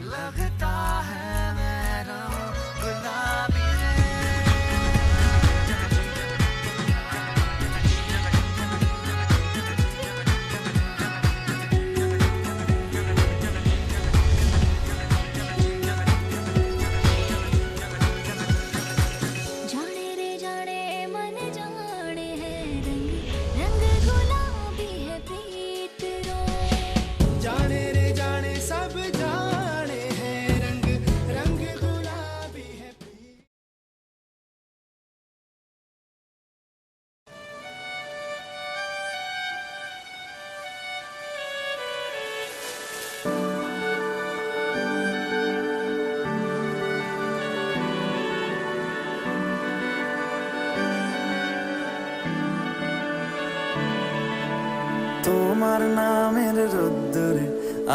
लगता है मैं रहूं गुलाबी रे। जाने रे जाने मन जाने है रंग रंग गुलाबी है प्रीत रो। जाने रे जाने सब जाने हैं रंग रंग गुलाबी है। তোমার নামের রোদ্দুরে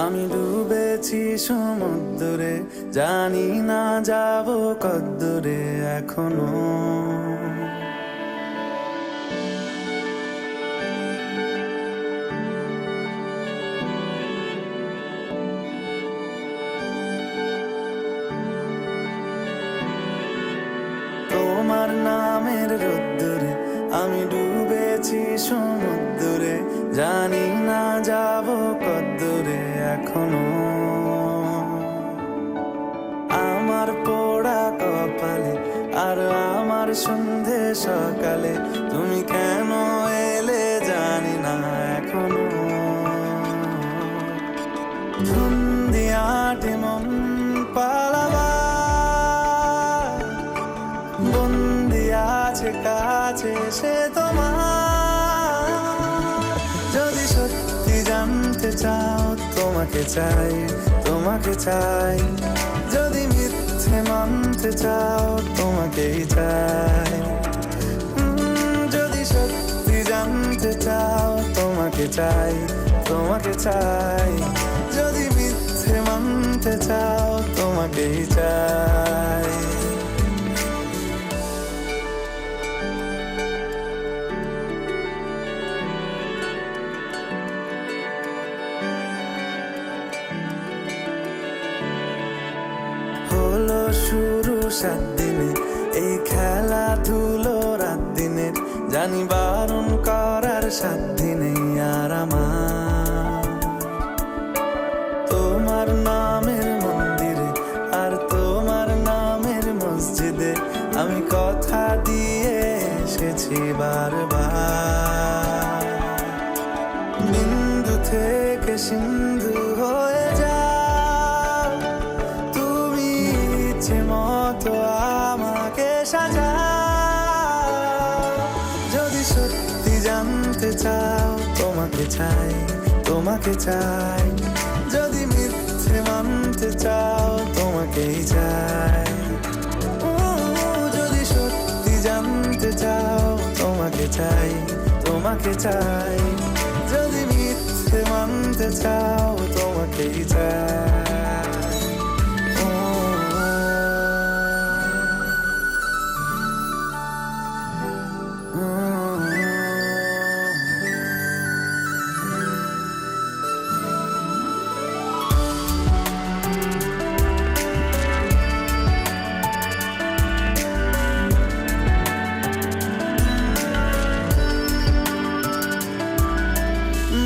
আমি ডুবেছি সমুদ্রে, জানি না যাব কদ্দুরে এখনো। তোমার নামের রোদ্দুরে আমি ডুবেছি সমুদ্রে, জানি না যাব কদ্দুরে এখনো। আমার পোড়া কপালে আর আমার সন্ধে সকালে তুমি কেন এলে জানি না এখনো। ধুন্দিয়াটে মন পালাবা বন্দি আছে কাছে সে তোমার। যদি সত্যি জানতে চাও তোমাকে চাই, তোমাকে চাই। যদি মিথ্যে মানতে চাও তোমাকেই চাই। যদি সত্যি জানতে চাও তোমাকে চাই, তোমাকে চাই। যদি মিথ্যে মানতে চাও তোমাকেই চাই। হলো শুরু 7 দিনে এই খেলাধুলো রাত দিনে, জানি বারণ করার 7 দিনে আর আমার। তোমার নামের মন্দিরে আর তোমার নামের মসজিদে আমি কথা দিয়ে এসেছি বারবার। বিন্দু থেকে সিন্ধু হয়ে যাও তুমি, ইচ্ছে মতো আমাকে সাজাও। যদি সত্যি জানতে চাও তোমাকে চাই, তোমাকে চাই। যদি মিথ্যে মানতে চাও তোমাকেই চাই। যদি সত্যি জানতে চাও তোমাকে চাই, তোমাকে চাই। যদি মিথ্যে মানতে চাও তোমাকেই চাই।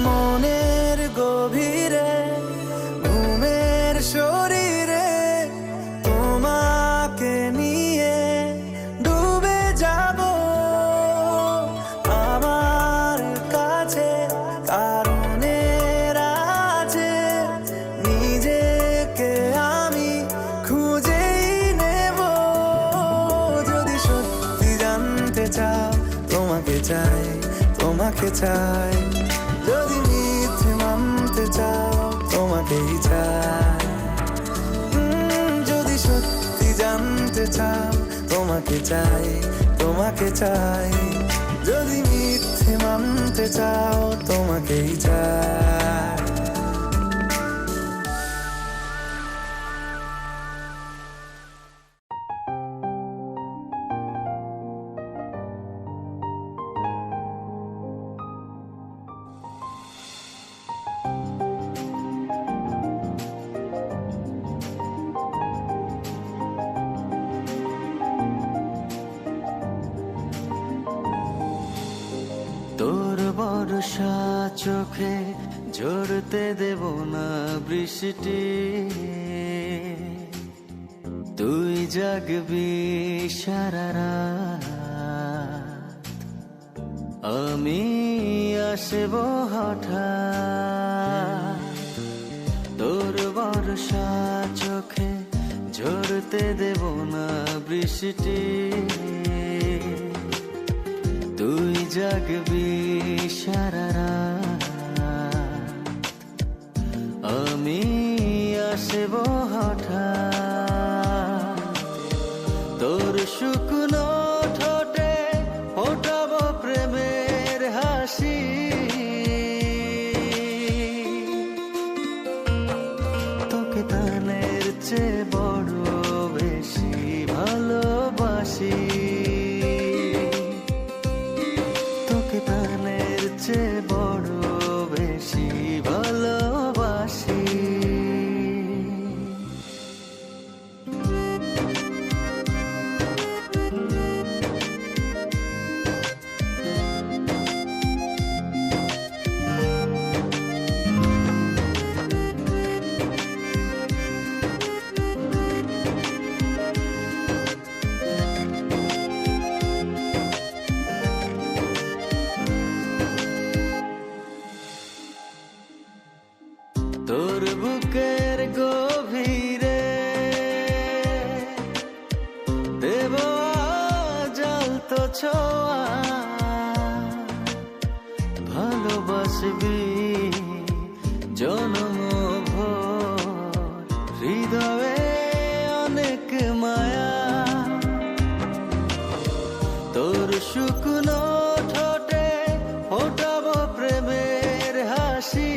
মনের গভীরে ঘুমের শরীরে তোমাকে নিয়ে ডুবে যাব আমার কাছে। কারণের আছে নিজেকে আমি খুঁজেই নেব। যদি সত্যি জানতে চাও তোমাকে চাই, তোমাকে চাই। যদি মিথ্যে মানতে চাও তোমাকেই চাই। যদি সত্যি জানতে চাও তোমাকে চাই, তোমাকে চাই। যদি মিথ্যে মানতে চাও তোমাকেই চাই। চোখে ঝরতে দেব না বৃষ্টি, তুই জাগবি সারা রাত, আমি আসব হঠাৎ। তোর বর্ষা চোখে ঝরতে দেব না বৃষ্টি, তুই জাগবি সারা রাত, আমি আসব হঠাৎ। তোর শুকনো ঠোঁটে ফোটাবো প্রেমের হাসি, তোকে তানের চেয়ে বড় বেশি ভালোবাসি, তোকে তানের চেয়ে বড় বেশি ভালোবাসি। তোর বুকের গভীরে দেব জ্বলতো ছোঁয়া, ভালোবাসবি জনম ভোর, হৃদয়ে অনেক মায়া। তোর শুকনো ঠোঁটে ফোটাবো প্রেমের হাসি,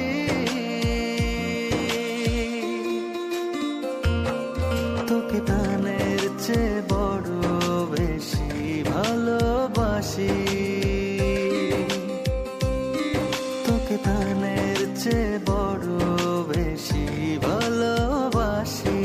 তোকে তানের চেয়ে বড় বেশি ভালোবাসি, তোকে তানের চেয়ে বড় বেশি ভালোবাসি।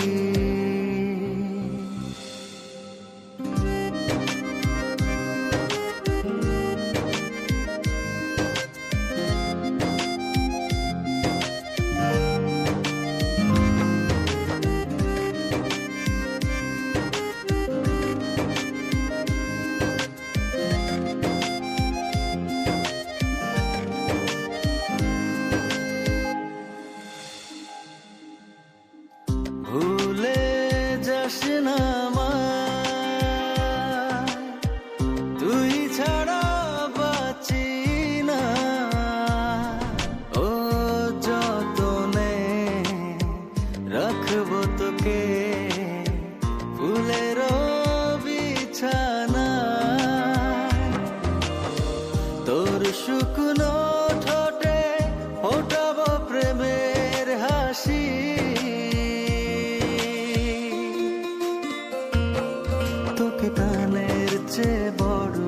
ভুলে যাস না আমায়, তুই ছাড়া বাঁচি না, ও যতনে রাখবো তোকে ফুলের বিছানা। তোর শুকনো ঠোঁটে ফোটাবো প্রেমের হাসি, তোকে তানের চেয়ে বড়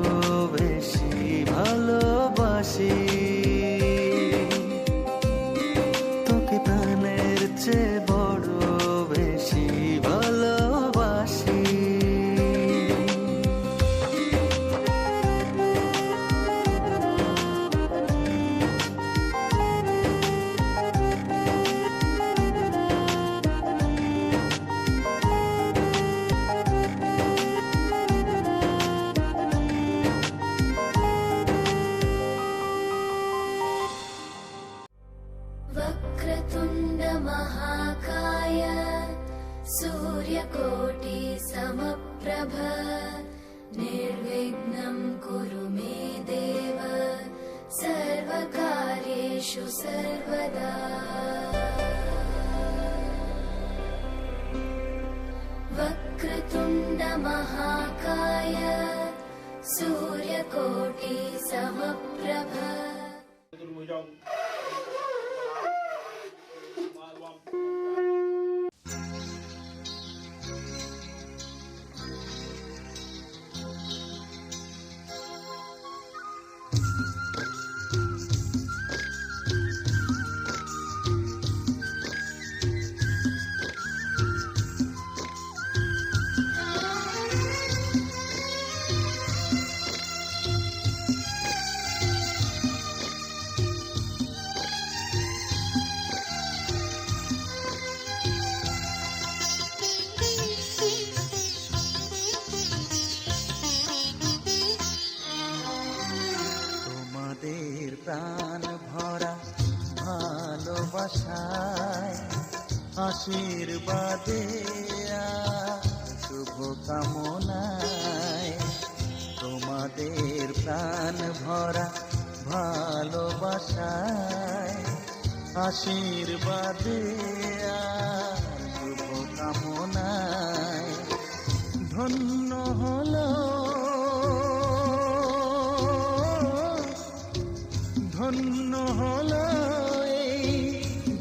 বেশি ভালোবাসি, তোকে তানের চেয়ে বড় বেশি ভালোবাসি। वक्रतुण्ड महाकाय सूर्यकोटि समप्रभ निर्विघ्नं कुरु मे देव सर्वकार्येषु सर्वदा। वक्रतुण्ड महाकाय सूर्यकोटि समप्रभ। ভালোবাসায় আশীর্বাদে আর শুভ কামনায় তোমাদের প্রাণ ভরা ভালোবাসায় আশীর্বাদে আর শুভ কামনায় ধন্য হলো ধন্য হলো এই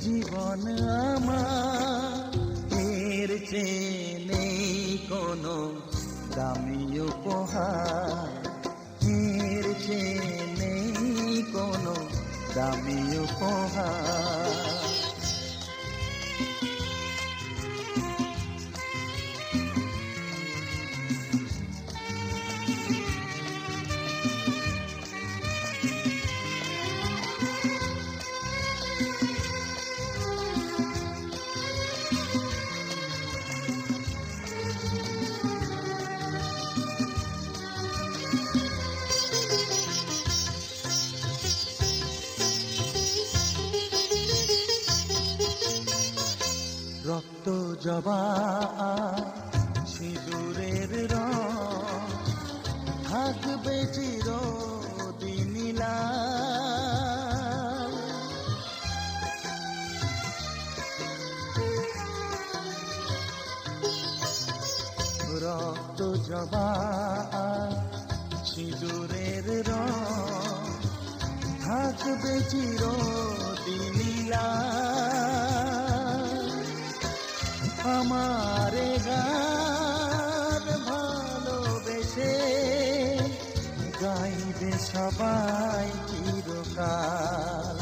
জীবন আমার, এর চেয়ে নেই কোনো দামি উপহার, এর চেয়ে নেই কোনো দামি উপহার। রক্ত জবা সিঁদুরের রং থাকবে চিরদিন লাল। রক্ত জবা সিঁদুরের রং থাকবে চিরদিন লাল। আমারে গান ভালোবেসে গাইবে সবাই চিরকাল।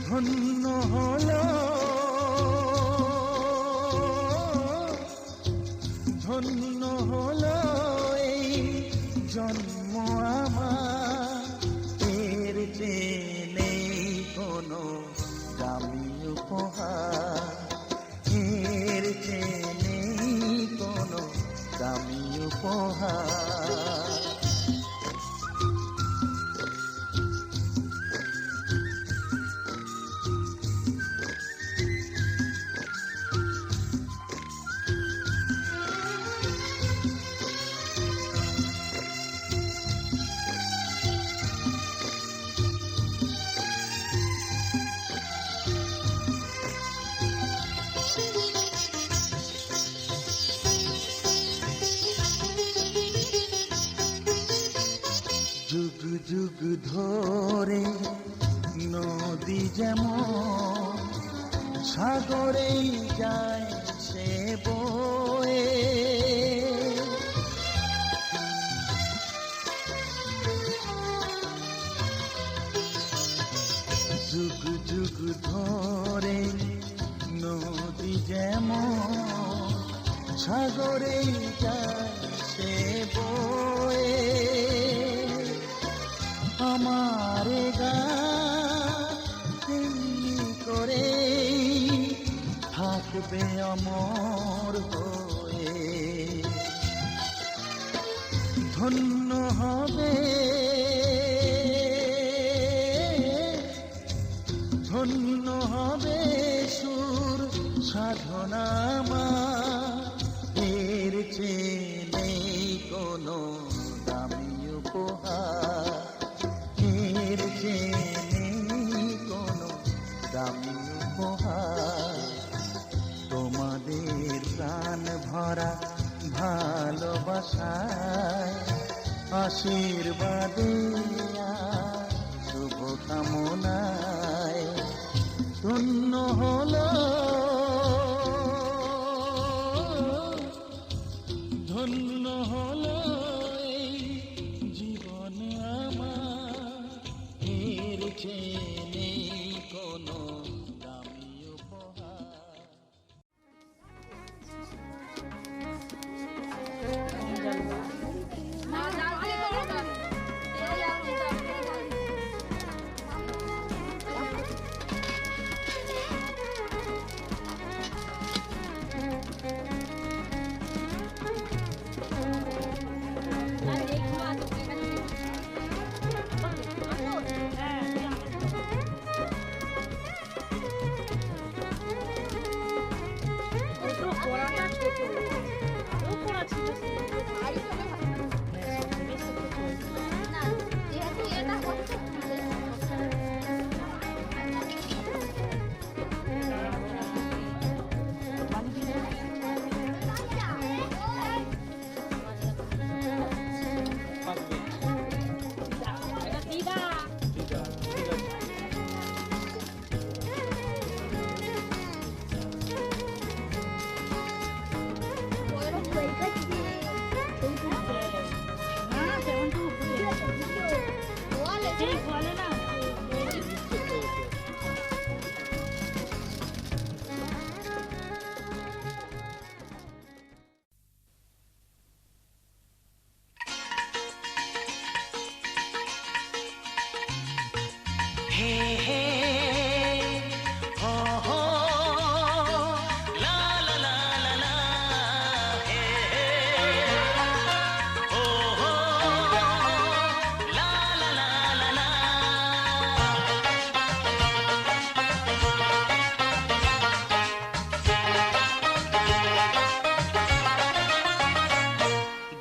ধন্য হলো ধন্য হলো এই জন্ম আমার, এর চেয়ে নেই কোনো দামি উপহার, এর চেয়ে নেই কোনো দামি উপহার। যুগ যুগ ধরে নদী যেমন সাগরেই যায় সে বয়ে, যুগ যুগ ধরে নদী যেমন সাগরেই যায় সে বয়ে, আমারে গান করে থাকবে অমর হয়ে। ধন্য হবে ধন্য হবে সুর সাধনা আমার, এর চেয়ে নেই কোনো দামি উপহার, এর চেয়ে নেই কোনো দামি উপহার। তোমাদের প্রাণ ভরা ভালোবাসায় আশীর্বাদে আর শুভ কামনায় ধন্য হলো ধন্য হলো এই জীবন আমার, এর চেয়ে নেই কোনো দামি উপহার।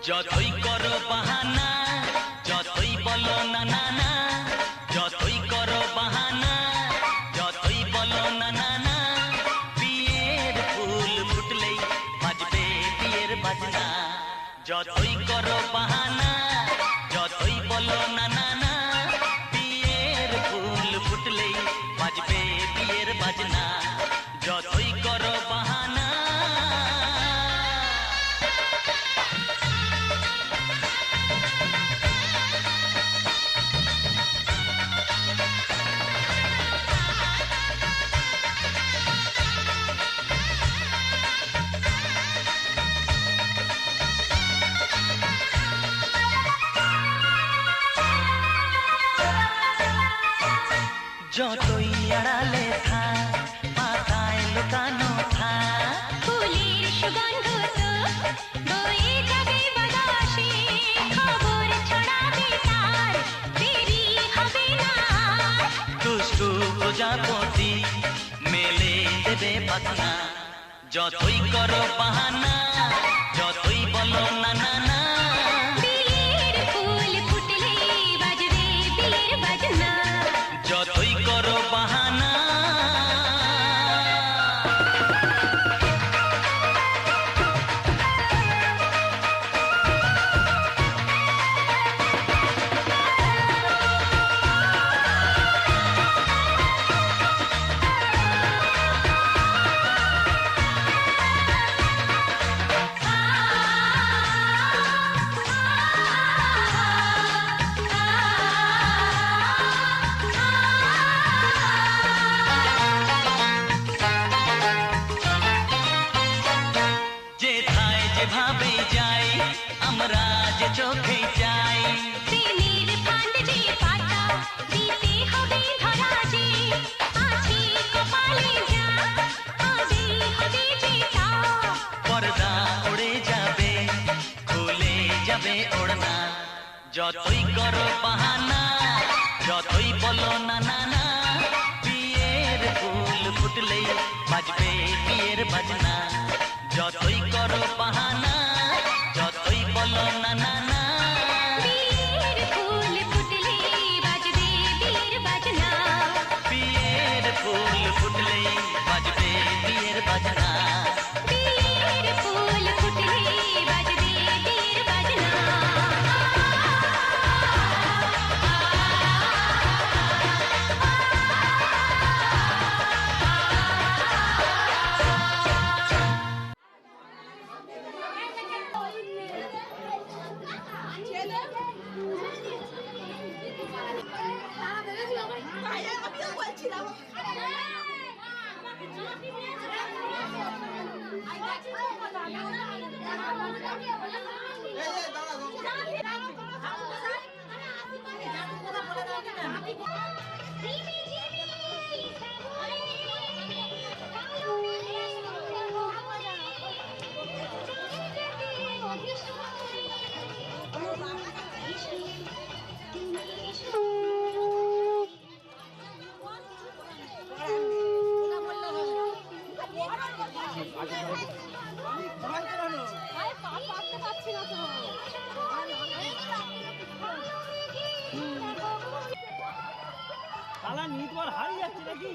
যতই করো বাহানা, যতই বলো না না না, যতই করো বাহানা, যতই বলো না না না, বিয়ের ফুল ফুটলেই বাজবে বিয়ের বাজনা। যতই করো বাহানা, যতই বলো না না না, বিয়ের ফুল ফুটলেই বাজবে বিয়ের বাজনা। যতই করো বাহানা। যতই আড়ালে থাক, পাতায় লুকানো থাক, ফুলের সুগন্ধ তো বয়ে যাবে বাতাসে, খবর ছড়াবে তার, দেরি হবে না। দুষ্টু প্রজাপতি মেলে দেবে পাখনা। যতই করো বাহানা, যতই বলো না না না, বিয়ের ফুল ফুটলে বাজবে বিয়ের বাজনা। যতই করো বাহানা। যেথায় যেভাবে যাই, আমরা যে চোখে যাই, প্রেমের ফান্ড যে পাতা দিতে হবে ধরা যে, আছে কপালে যা আগে হবে যেটা। পর্দা উড়ে যাবে, খুলে যাবে ওড়না। যতই করো বাহানা, যতই বলো না না না, বিয়ের ফুল ফুটলেই বাজবে বিয়ের বাজনা। যতই করো বাহানা, যতই বলো না না না, বিয়ের ফুল ফুটলে বাজবে বিয়ের বাজনা। বিয়ের ফুল ফুটলেই বাজবে বিয়ের বাজনা। বিয়ের ফুল ফুটলে বাজবে বিয়ের বাজনা। তালা নিয়ে তোমার হারিয়ে যাচ্ছে নাকি?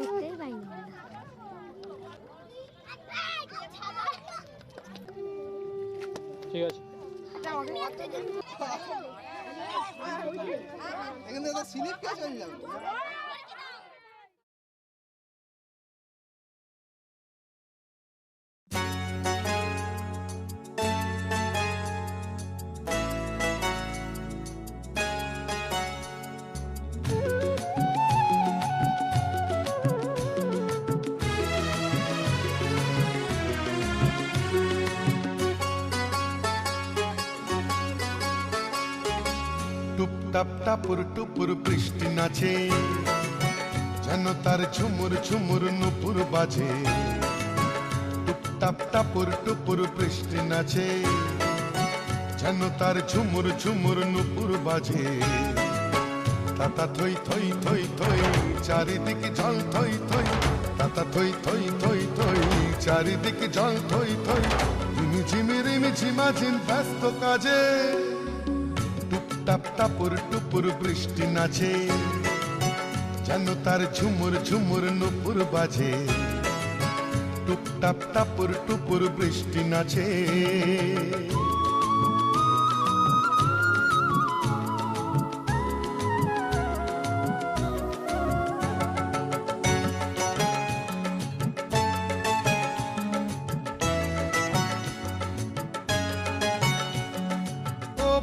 দেখতে পাইনি। ঠিক আছে। এখানে তো স্লিপ কে চলে যাবে। টুপটাপ টাপুর টুপুর বৃষ্টি নাচে, যেন তার ঝুমুর ঝুমুর নুপুর বাজে। টুপটাপ টাপুর টুপুর বৃষ্টি নাচে, যেন তার ঝুমুর ঝুমুর নুপুর বাজে। তাতা থই থই থই থই চারিদিকে জল থই থই, তাতা থই থই থই থই চারিদিকে জল থই থই, রিমি ঝিমি রিমি ঝিমাঝিম ব্যস্ত কাজে, টুপটাপ টাপুর টুপুর বৃষ্টি নাচে, যেন তার ঝুমুর ঝুমুর নুপুর বাজে, টুপটাপ টাপুর টুপুর বৃষ্টি নাচে।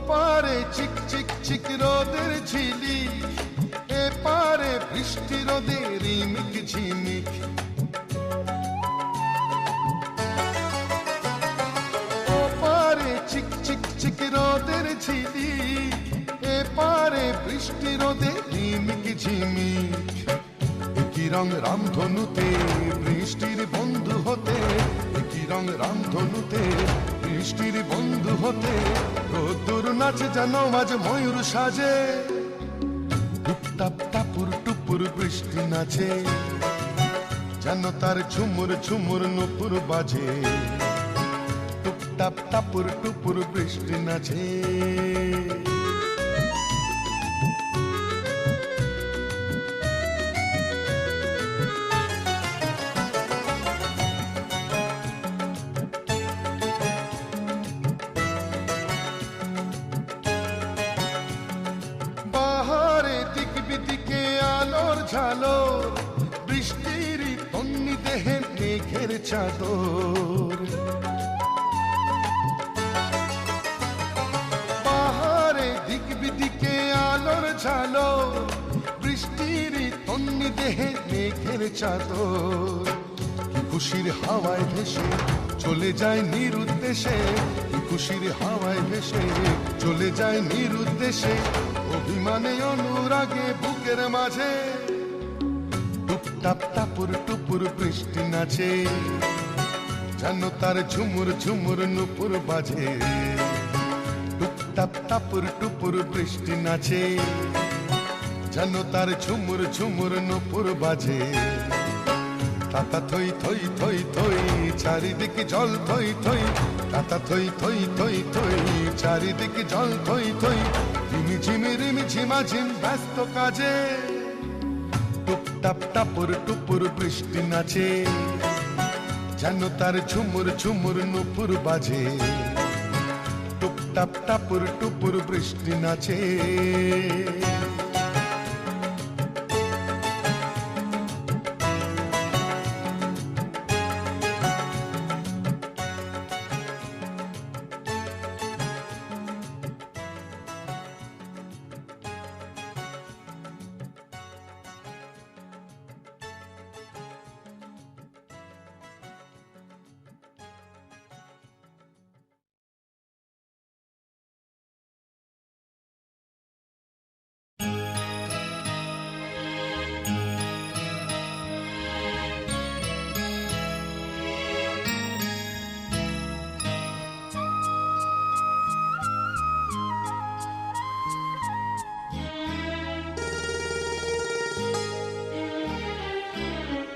পারে চিক চিক চিক রোদের ঝিলি, এ পারে বৃষ্টি রোদের রিমিক ঝিমিক, ও পারে চিক চিক চিক রোদের ঝিলি, এ পারে বৃষ্টি রোদের রিমিক ঝিমিক, একই রং রামধনুতে বৃষ্টির বন্ধু হতে, একই রং রামধনুতে বৃষ্টির বন্ধু হতে, রোদ্দুর নাচে যেন আজ ময়ূর সাজে, টুপটাপ টাপুর টুপুর বৃষ্টি নাচে, যেন তার ঝুমুর ঝুমুর নুপুর বাজে, টুপটাপ টাপুর টুপুর বৃষ্টি নাচে। ঝালোর বৃষ্টির তন্নি দেহে মেঘের চাদর, পাহাড়ে দিক বিদিকে আলোর ঝালোর, বৃষ্টির তন্নি দেহে মেঘের চাদর, খুশির হাওয়ায় ভেসে চলে যায় নিরুদ্দেশে, খুশির হাওয়ায় ভেসে চলে যায় নিরুদ্দেশে, অভিমানে অনুরাগে বুকের মাঝে, টুপটাপ টাপুর টুপুর বৃষ্টি নাচে, যেন তার ঝুমুর ঝুমুর নুপুর বাজে, টুপটাপ টাপুর টুপুর বৃষ্টি নাচে, যেন তার ঝুমুর ঝুমুর নুপুর বাজে, তাতা থই থই থই থই চারিদিকে জল থই থই, তাতা থই থই থই থই চারিদিকে জল থই থই, রিমি ঝিমি রিমি ঝিমাঝিম ব্যস্ত কাজে, টুপটাপ টাপুর টুপুর বৃষ্টি নাচে, যেন তার ঝুমুর ঝুমুর নুপুর বাজে, টুপটাপ টাপুর টুপুর বৃষ্টি নাচে।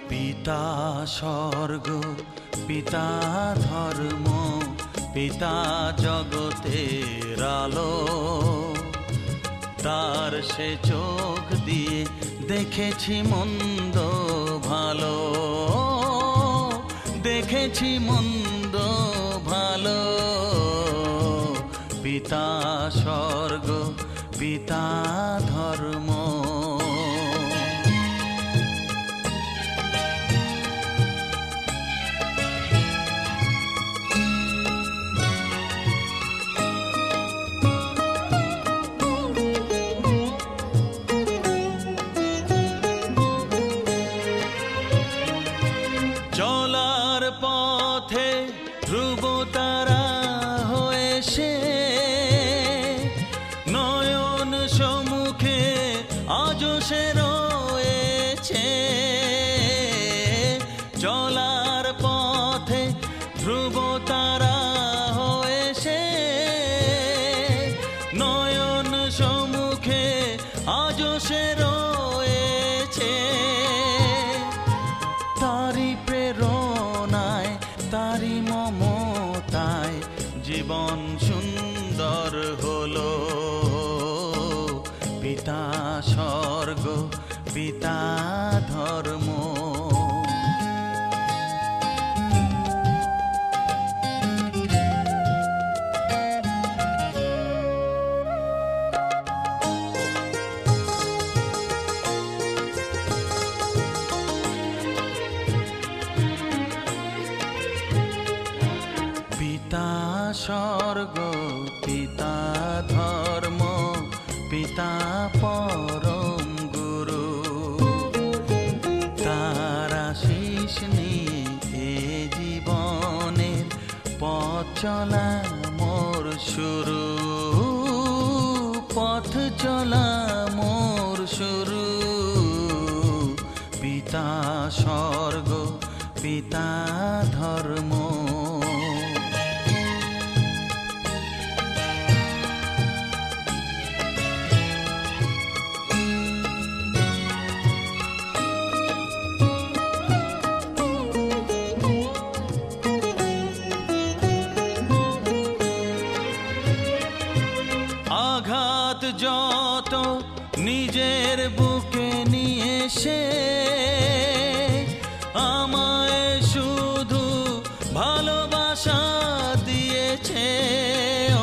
পিতা স্বর্গ, পিতা ধর্ম, পিতা জগতের আলো, তার সে চোখ দিয়ে দেখেছি মন্দ ভালো, দেখেছি মন্দ ভালো, পিতা স্বর্গ, পিতা ধর্ম। চলার পথে ধ্রুব তারা হয়ে সে, নয়ন সম্মুখে আজও সে রয়েছে। চলার পথে ধ্রুব তারা হয়ে সে, নয়ন সম্মুখে আজও সে স্বর্গ পিতা ধর্ম। পিতা স্বর্গ পিতা ধর্ম পিতা পরম গুরু, তার আশীষ নিয়ে এ জীবনের পথ চলা মোর শুরু, পথ চলা মোর শুরু। পিতা স্বর্গ পিতা ধর্ম। আঘাত যত নিজের বুকে নিয়ে সে আমায় শুধু ভালোবাসা দিয়েছে।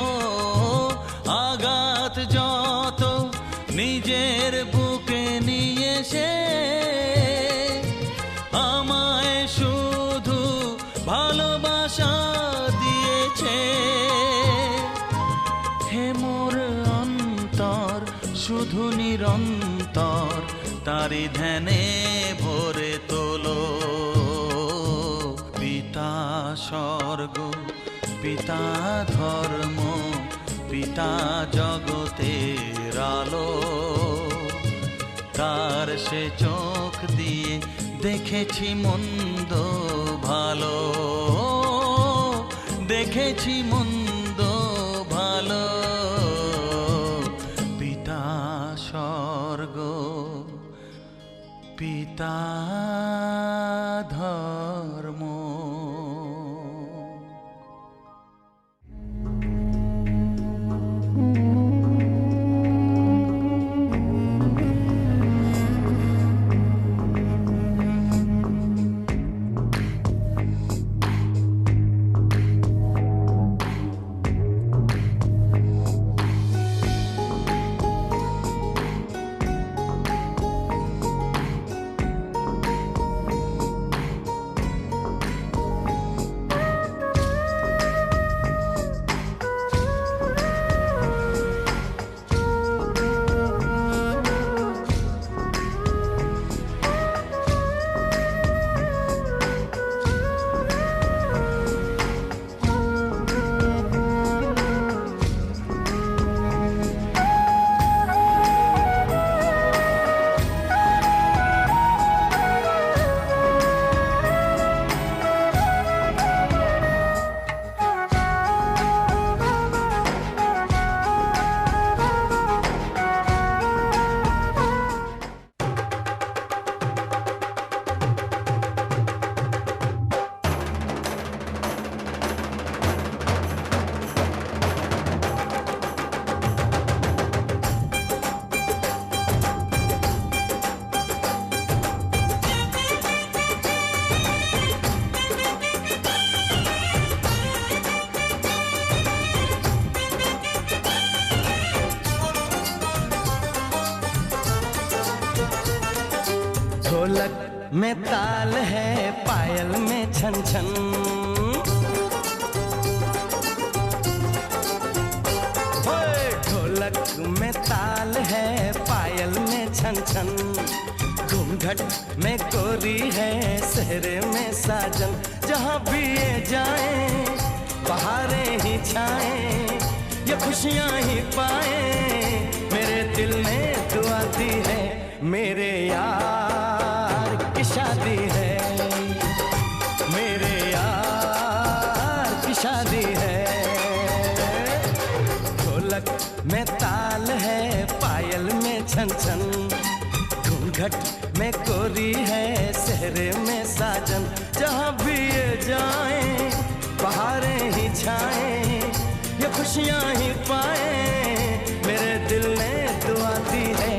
ও আঘাত যত নিজের বুকে নিয়ে সে আমায় শুধু ভালোবাসা দিয়েছে। হে মোর অন্তর শুধু নিরন্তর তারি ধ্যানে ভরে তোলো। পিতা স্বর্গ পিতা ধর্ম পিতা জগতের আলো, তার সে চোখ দিয়ে দেখেছি মন্দ ভালো, দেখেছি মন্দ ভালো। পিতা স্বর্গ পিতা ধর্ম। ढोलक में ताल है पायल में छन छन, ढोलक में ताल है पायल में छन छन। घूंघट में गोरी है सहरे में साजन, जहाँ भी ये जाए बहारें ही छाए ये खुशियाँ ही पाए। मेरे दिल ने दुआ दी है मेरे यार की शादी है, मेरे यार की शादी है। ढोलक में ताल है पायल में छन छन, घूंघट में गोरी है सहरे में साजन, जहाँ भी ये जाए बहारें ही छाए ये खुशियाँ ही पाए। मेरे दिल ने दुआ दी है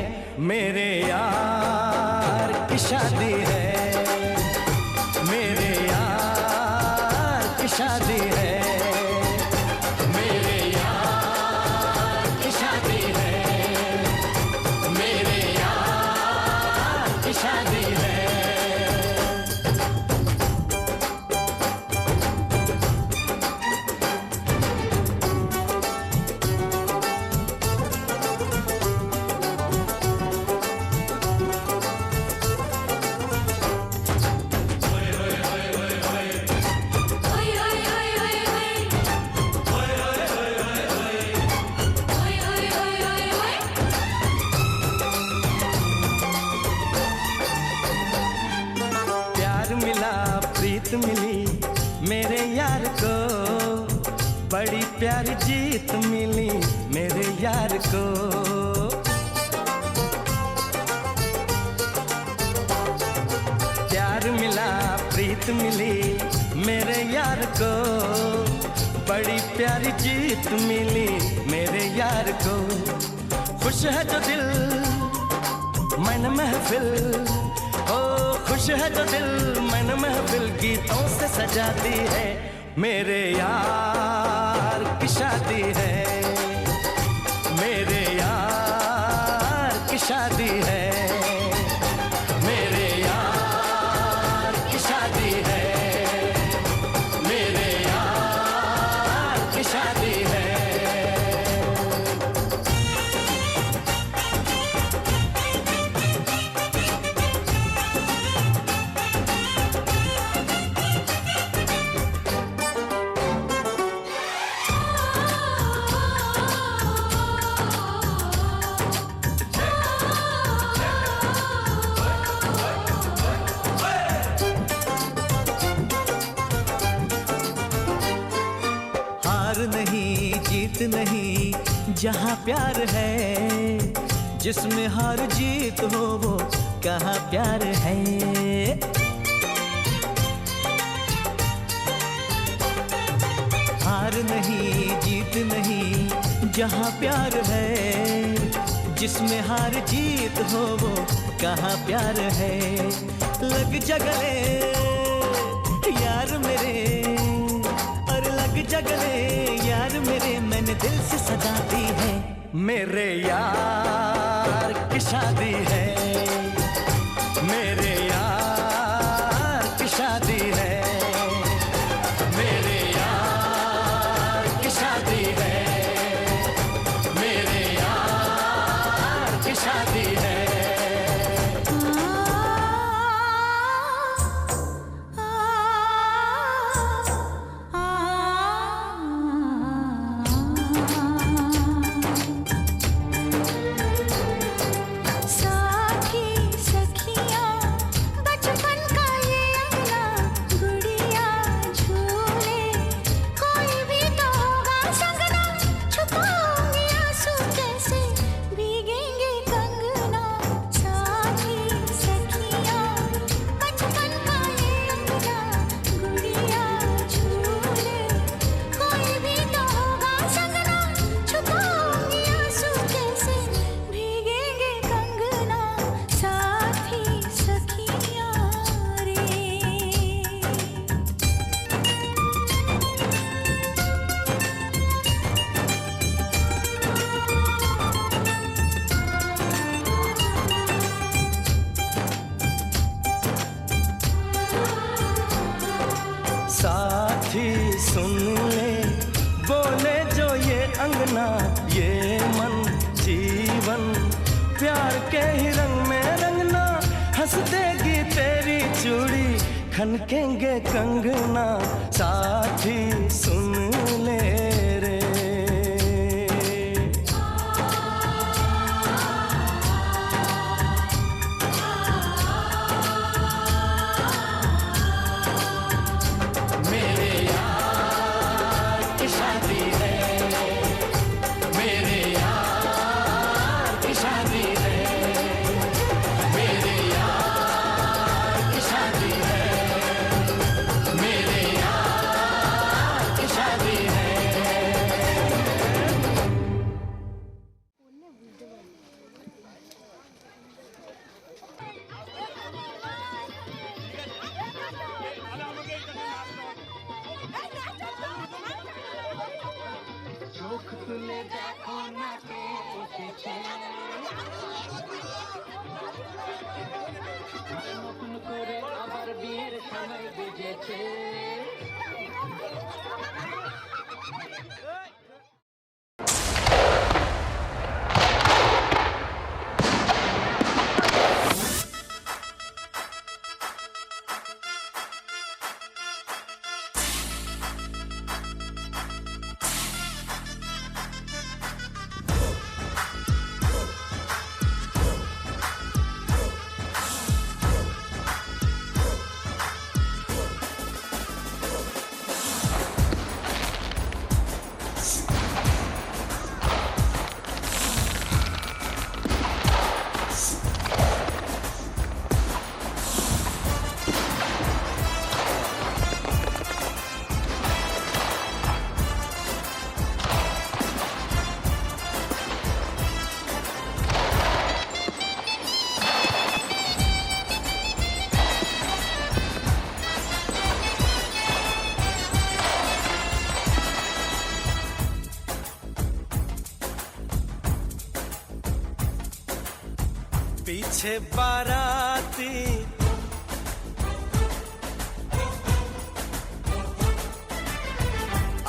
प्रीत मिली मेरे यार को, बड़ी प्यारी जीत मिली मेरे यार को। प्यार मिला प्रीत मिली मेरे यार को, बड़ी प्यारी जीत मिली मेरे यार को। खुश है जो दिल मन महफिल, ओ खुश है जो दिल मन महफिल, गीतों से सजाती है मेरे यार की शादी है, मेरे यार की शादी है, मेरे यार की शादी है, मेरे यार की शादी है। जीत नहीं जहाँ प्यार है, जिसमें हार जीत हो वो कहाँ प्यार है। हार नहीं जीत नहीं जहाँ प्यार है, जिसमें हार जीत हो वो कहाँ प्यार है। लग जा गले यार मेरे, और लग जा गले यार मेरे, मैंने दिल से सजा दी है मेरे यार की शादी है, मेरे यार की शादी है, मेरे यार की शादी है, मेरे यार की शादी है। साथी सुन ले बोले जो ये अंगना, ये मन जीवन प्यार के ही रंग में रंगना, हंस देगी तेरी चूड़ी खनकेंगे कंगना। साथी सुन ले रे, पीछे बाराती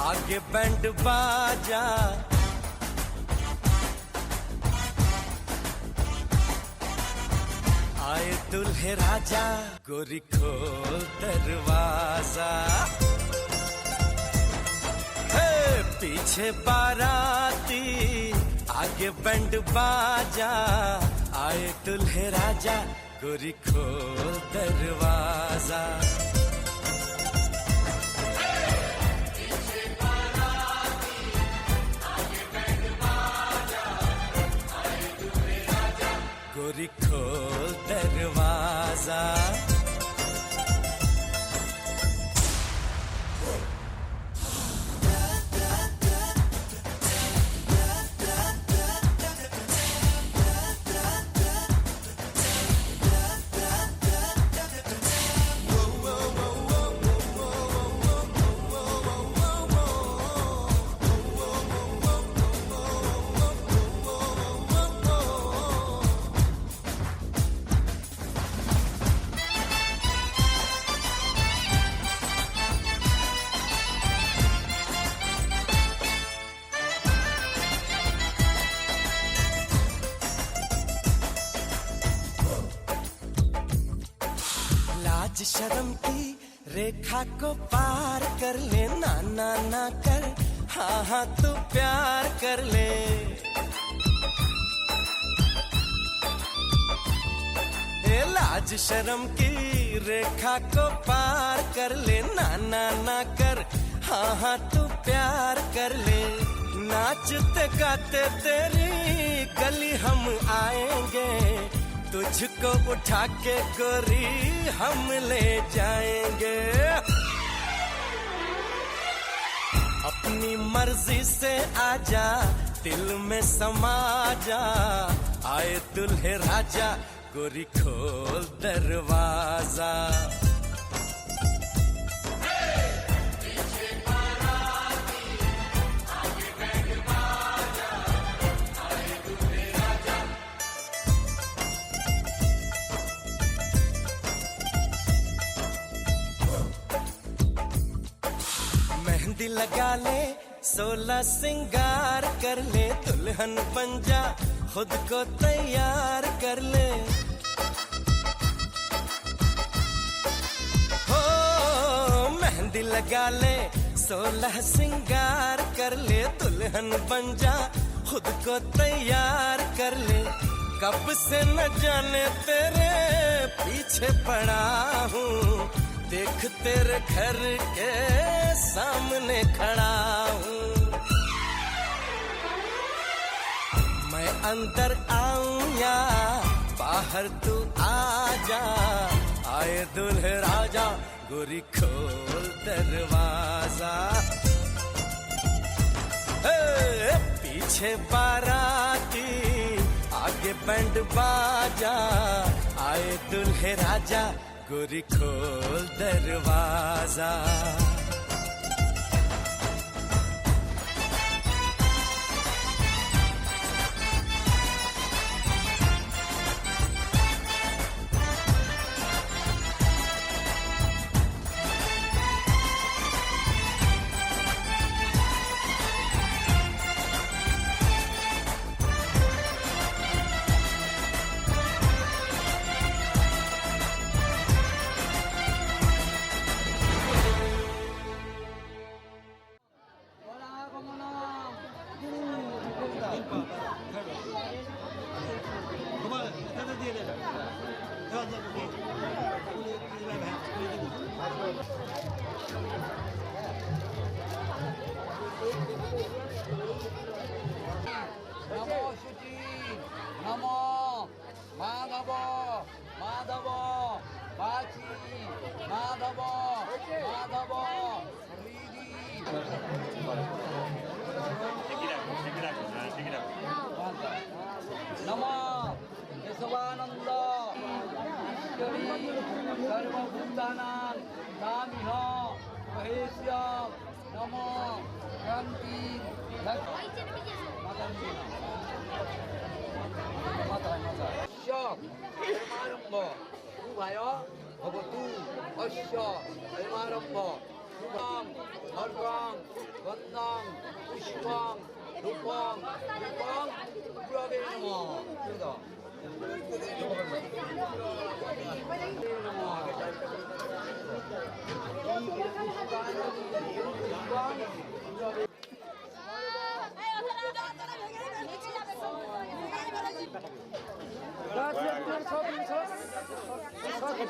आगे बैंड बाजा, आए दुल्हे राजा, गोरी खोल दरवाजा। हे पीछे बाराती आगे बैंड बाजा, आए दुल्हे राजा, गोरी खोल दरवाजा। गोरी खोल दरवाजा। लाज शर्म की रेखा को पार कर ले, ना ना ना कर, हाँ हाँ तू प्यार कर ले। ए लाज शर्म की रेखा को पार कर ले, ना ना ना कर, हाँ हाँ तू प्यार कर ले। नाचते गाते तेरी गली हम आएंगे, तुझको उठा के गोरी हम ले जाएंगे। अपनी मर्जी से आजा, दिल में समा जा, आए दुल्हे राजा, गोरी खोल दरवाजा। मेहंदी लगा ले, 16 सिंगार कर ले, दुल्हन बन जा, खुद को तैयार कर ले। हो मेहंदी लगा ले, 16 सिंगार कर ले, दुल्हन बन जा, खुद को तैयार कर ले। कब से न जाने तेरे पीछे पड़ा हूँ, देख तेरे घर के सामने खड़ा हूँ। मैं अंदर आऊं या बाहर तू आ जा, आए दुल्हे राजा, गोरी खोल दरवाजा। पीछे बाराती आगे बैंड बाजा, आए दुल्हे राजा, गोरी खोल दरवाजा। नमो शुचि, नमो माधव, माधव बाची, माधव माधव हृदि। नमो केशवानंद ईश्वरी सर्वभूतानां नामिह महेश्याम। नमो शांति शक বর্ষস্য আরম্ভ শুভং ভদ্রং গন্ধং পুষ্পং রূপং দীপং গুরবে নমঃ।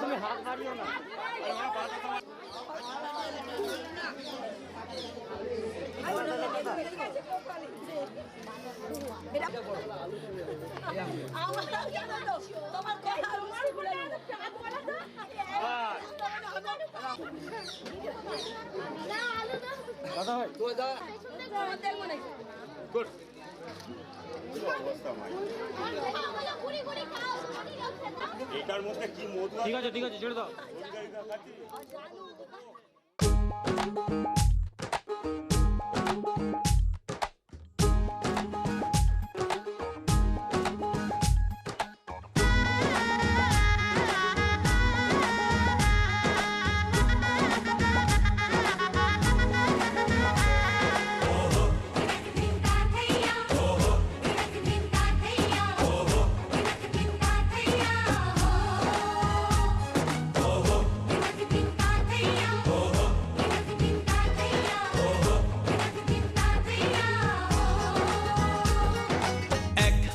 তুমি হাত মারিও না। দাদা ভাই এটার মধ্যে কি মধু ঠিক আছে ছেড়ে দাও।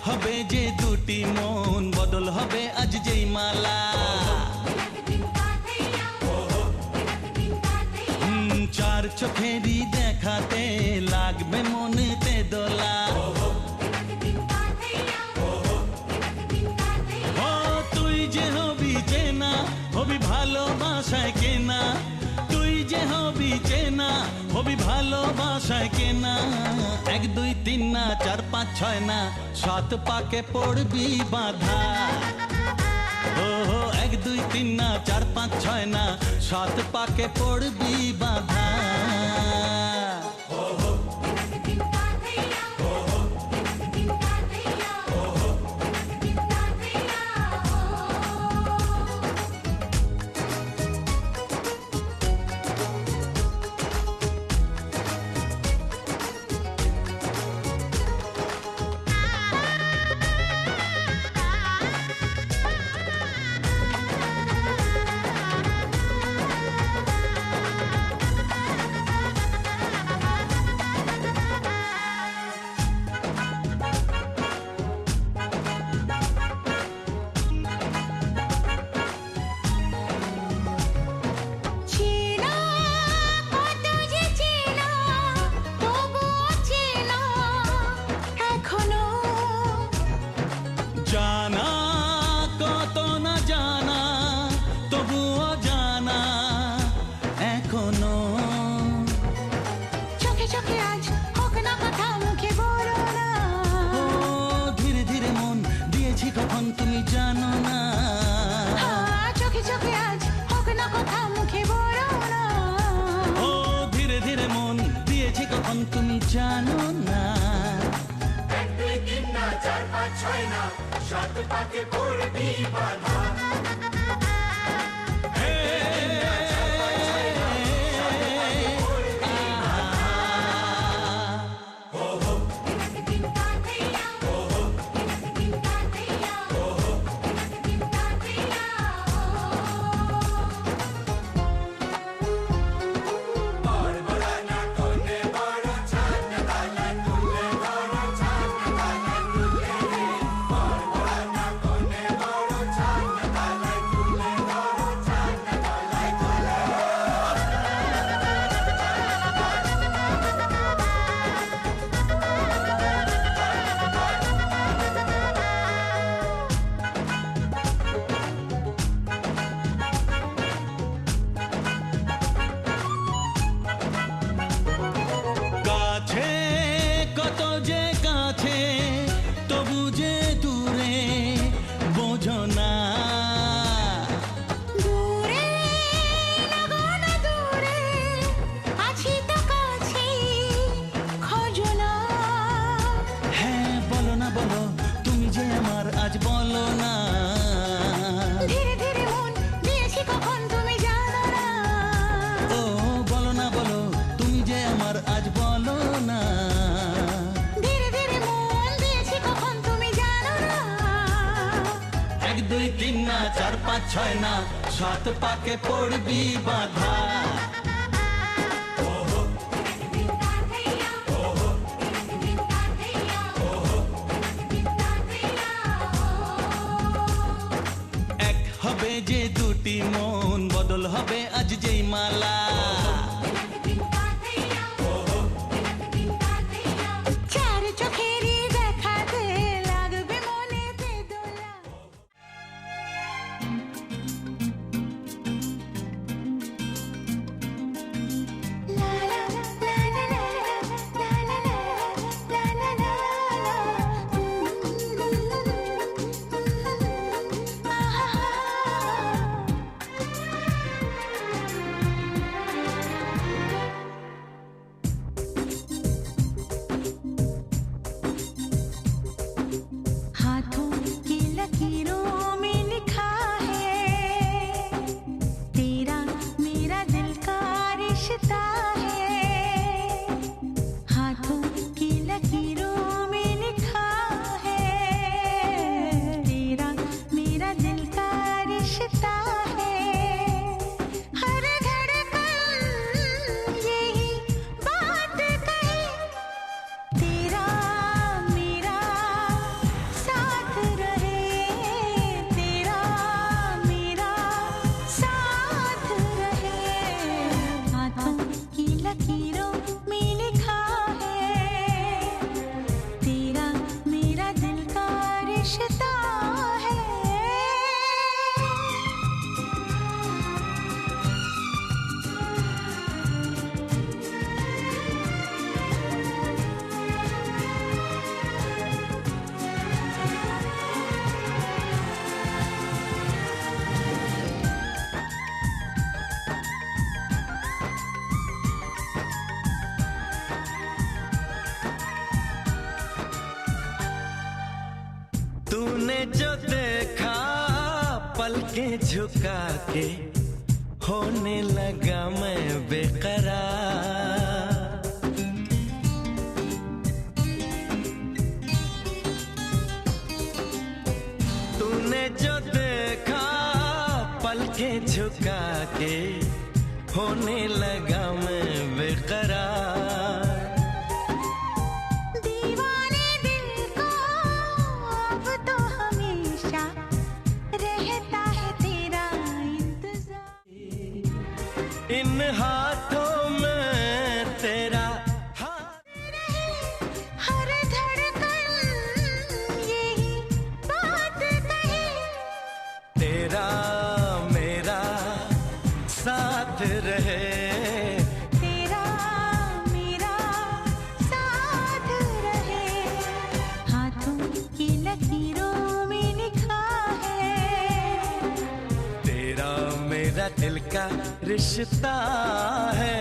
হবে যে দুটি মন বদল হবে আজ যেই মালা চার চোখেরই দেখাতে লাগবে মনেতে দোলা ও তুই যে হবি চেনা হবি ভালোবাসায় কেনা তুই যে হবি চেনা হবি ভালোবাসায় কেনা 1 2 3 না 4 5 6 না 7 পাকে পড়বি বাধা ও 1 2 3 না 4 5 6 না 7 পাকে পড়বি বাধা তুমি জানো না 1 2 3 না 4 5 6 না 7 পাকে পড়বি বাধা 2 3 না 4 5 6 না 7 পাকে পড়বি বাধা এক হবে যে দুটি মন বদল হবে আজ যেই মালা চার চোখেরই দেখাতে লাগবে মনেতে দোলা লা লা লা লা লা লা লা লা লা লা हाथों की लकीरों में लिखा है तेरा मेरा दिल का रिश्ता है हाथों की लकीरों में लिखा है तेरा मेरा दिल का रिश्ता है हर धड़कन यही बात कहे तेरा मेरा साथ रहे तेरा मेरा साथ रहे हाथों की लकीरों में लिखा है तेरा मेरा दिल का रिश्ता है तूने जो देखा पलकें झुका के होने लगा मैं बेकरार तूने जो देखा पलकें झुका के होने लगा मैं बेकरार दीवाने दिल को अब तो हमेशा रहता है तेरा इंतजार इन हाथों में तेरा हाथ हर धड़कन यही बात कहे तेरा मेरा साथ रहे तेरा मेरा साथ रहे हाथों की लकीरों में लिखा है तेरा मेरा दिल का रिश्ता है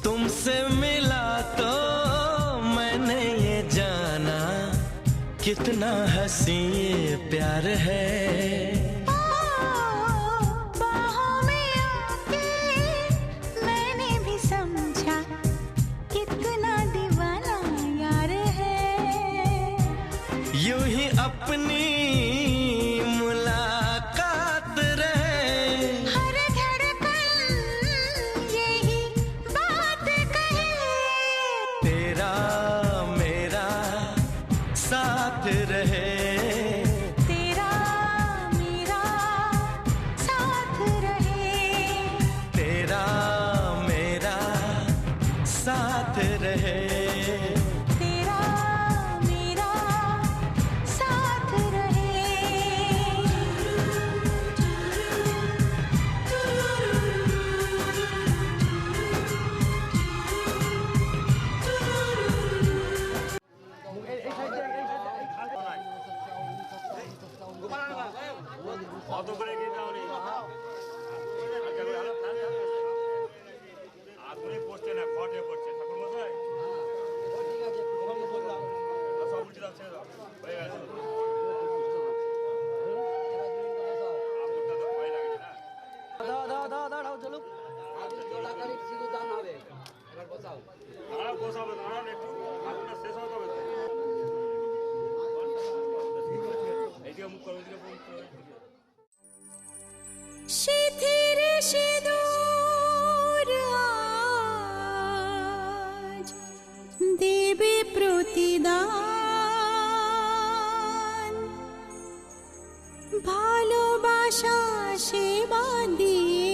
तुमसे मिला तो मैंने ये जाना कितना हंसी ये प्यार है बाहों में आके मैंने भी समझा कितना दीवाना यार है यूं ही अपनी मुलाकात रहे हर धड़कन यही बात कहे तेरा मेरा साथ रहे तेरा সেবা দিয়ে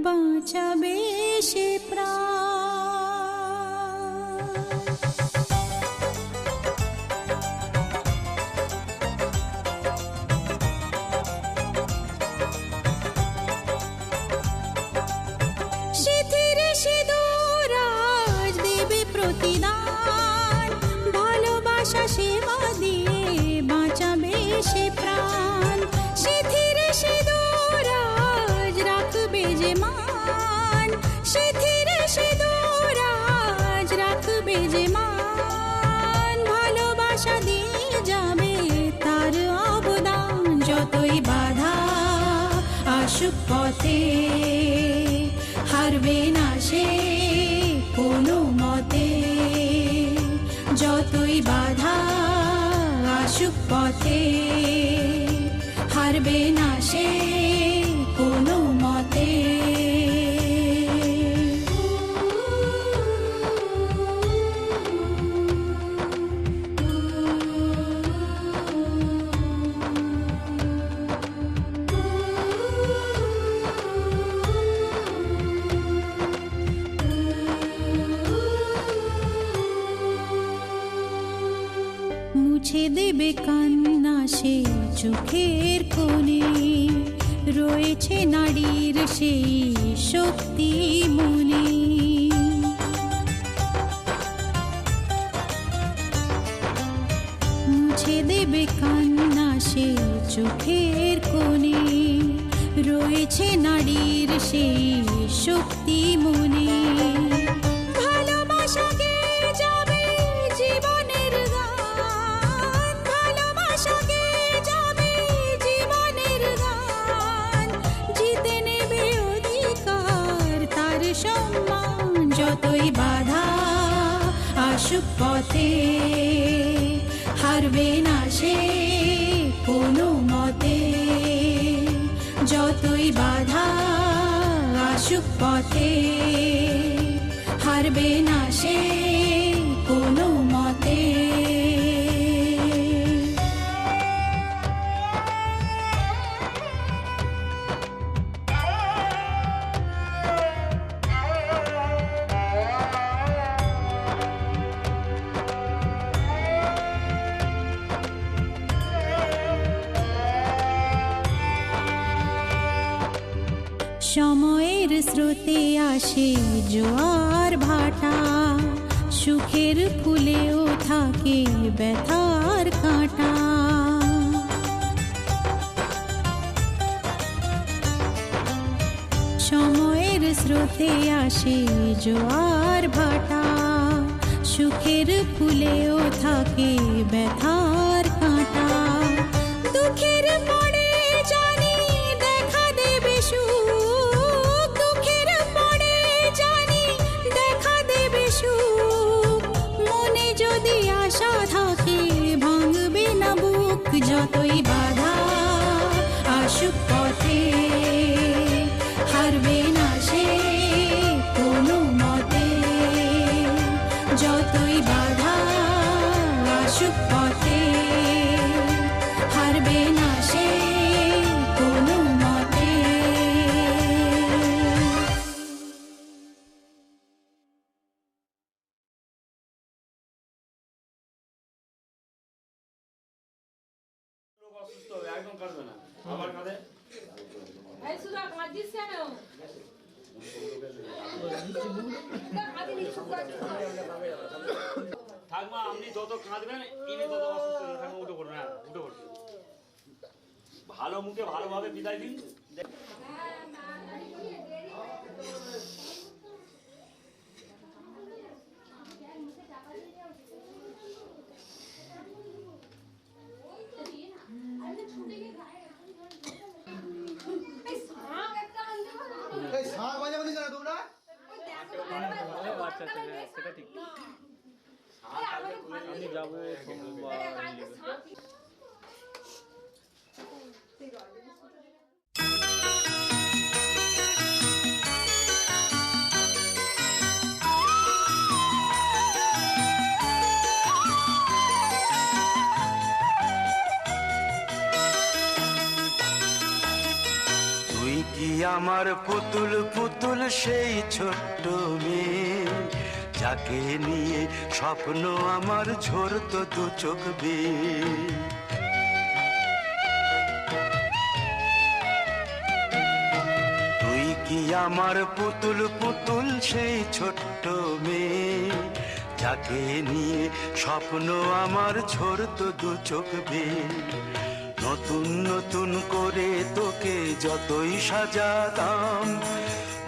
বাঁচাবে সে প্রাণ। সিথিরে সিঁদুর আজ দেবে প্রতিদান, ভালোবাসা সেবা দিয়ে বাঁচাবে সে প্রাণ। সিথিরে সিঁদুর আজ রাখবে যে মান, সিথিরে সিঁদুর আজ রাখবে যে মান, ভালোবাসা দিয়ে যাবে তার অবদান। যতই বাধা আসুক পথে হারবে না সে কোনো মতে, যতই বাধা আসুক পথে হারবে না সে কোনো মতে। মুছে দেবে কান্না সে চোখের কোণে, রয়েছে নারীর সেই শক্তি মনে। মুছে দেবে কান্না সে চোখের কোণে, রয়েছে নারীর সেই শক্তি মনে। ভালোবাসাকে যাবে জীবনের গান, ভালোবাসাকে যাবে জীবনের গান, জিতে নেবে অধিকার তার সম্মান। যতই বাধা আসুক পথে হারবে না সে কোনো মতে, যতই বাধা আসুক পথে হারবে না সে কোনো মতে। সময়ের স্রোতে আসে জোয়ার ভাটা, সুখের ফুলেও থাকে ব্যথার কাঁটা। সময়ের স্রোতে আসে জোয়ার ভাটা, সুখের ফুলেও থাকে ব্যথার কাঁটা। দুঃখের পরে জানি দেখা দেবে সুখ, দুঃখের পরে জানি দেখা দেবে সুখ, মনে যদি আশা থাকে ভাঙবে না বুক। যতই বাধা আসুক পথে হারবে না সে কোনো মতে, যতই বাধা আসুক পথে হারবে না সে কোনো মতে। অসুস্থ হবে, একদম কাটবে না। আবার কাঁদে থাকবা, আপনি যত কাঁদবেন ইনি তত অসুস্থ হয়ে থাকবে। উঠে পড়বেন, হ্যাঁ উঠে পড়বেন। ভালো মুখে ভালোভাবে বিদায় দিন। সেটা ঠিক, আমি যাবো সোমবার। আমার পুতুল পুতুল সেই ছোট্ট মেয়ে, যাকে নিয়ে স্বপ্ন আমার ঝরতো দু চোখ বেয়ে। তুই কি আমার পুতুল পুতুল সেই ছোট্ট মেয়ে, যাকে নিয়ে স্বপ্ন আমার ঝরতো দু চোখ বেয়ে। নতুন নতুন করে তোকে যতই সাজাতাম,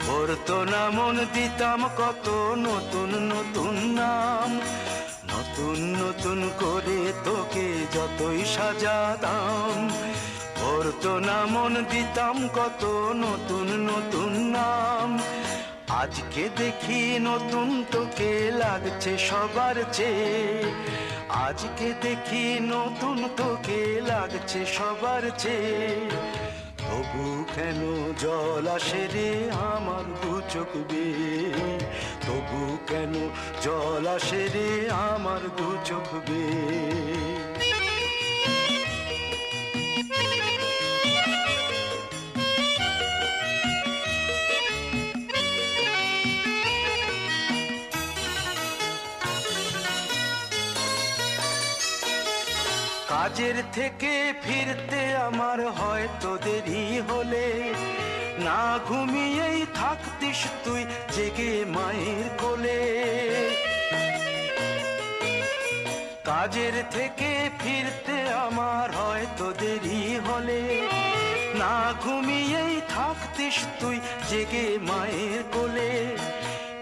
ভরতো না মন দিতাম কত নতুন নতুন নাম। নতুন নতুন করে তোকে যতই সাজাতাম, ভরতো না মন দিতাম কত নতুন নতুন নাম। আজকে দেখি নতুন তোকে লাগছে সবার চেয়ে, আজকে দেখি নতুন তোকে লাগছে সবার চেয়ে। তবু কেন জল আসে রে আমার দু চোখ বেয়ে, তবু কেন জল আসে রে আমার দু চোখ বেয়ে। কাজের থেকে ফিরতে আমার হয়তো দেরি হলে, না ঘুমিয়েই থাকতিস তুই জেগে মায়ের কোলে। কাজের থেকে ফিরতে আমার হয়তো দেরি হলে, না ঘুমিয়েই থাকতিস তুই জেগে মায়ের কোলে।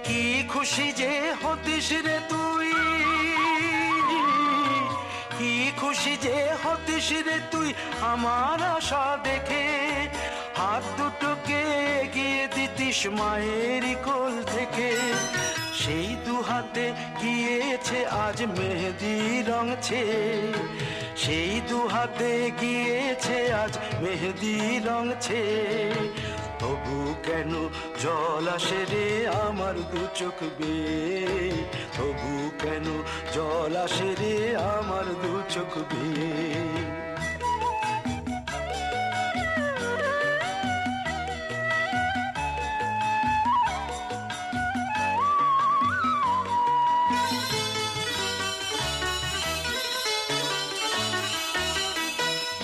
কি খুশি যে হতিস রে তুই, কি খুশি যে হতিস রে তুই আমার আশা দেখে। হাত দুটোকে এগিয়ে দিতিস মায়ের কোল থেকে, সেই দু হাতে গিয়েছে আজ মেহেদি রং ছেয়ে। সেই দু হাতে গিয়েছে আজ মেহেদি রং ছেয়ে। তবু কেন জল আসে রে আমার দু চোখ বেয়ে, তবু কেন জল আসে রে আমার দু চোখ বেয়ে।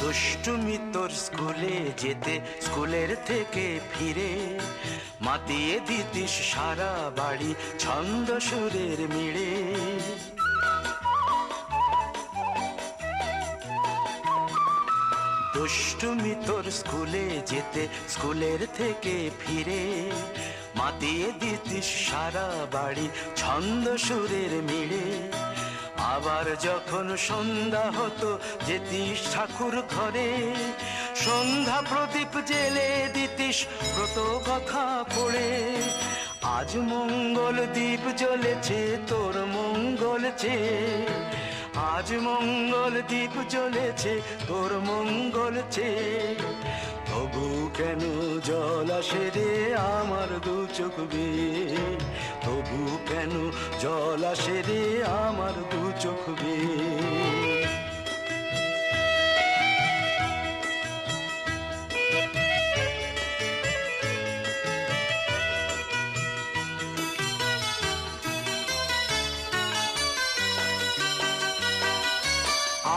দুষ্টুমি তোর স্কুলে যেতে, স্কুলের থেকে ফিরে মাতিয়ে দিতিস সারা বাড়ি ছন্দ সুরের মিড়ে। দুষ্টুমি তোর স্কুলে যেতে, স্কুলের থেকে ফিরে মাতিয়ে দিতিস সারা বাড়ি ছন্দ সুরের মিড়ে। আবার যখন সন্ধ্যা হতো যেতিস ঠাকুর ঘরে, সন্ধ্যা প্রদীপ জেলে দিতিস ব্রত কথা পড়ে। আজ মঙ্গল দ্বীপ জ্বলেছে তোর মঙ্গল চেয়ে, আজ মঙ্গল দ্বীপ জ্বলেছে তোর মঙ্গল চেয়ে। তবু কেন জল আসে রে আমার দু চোখ বেয়ে, তবু কেন জল আসে রে আমার দু চোখ বেয়ে।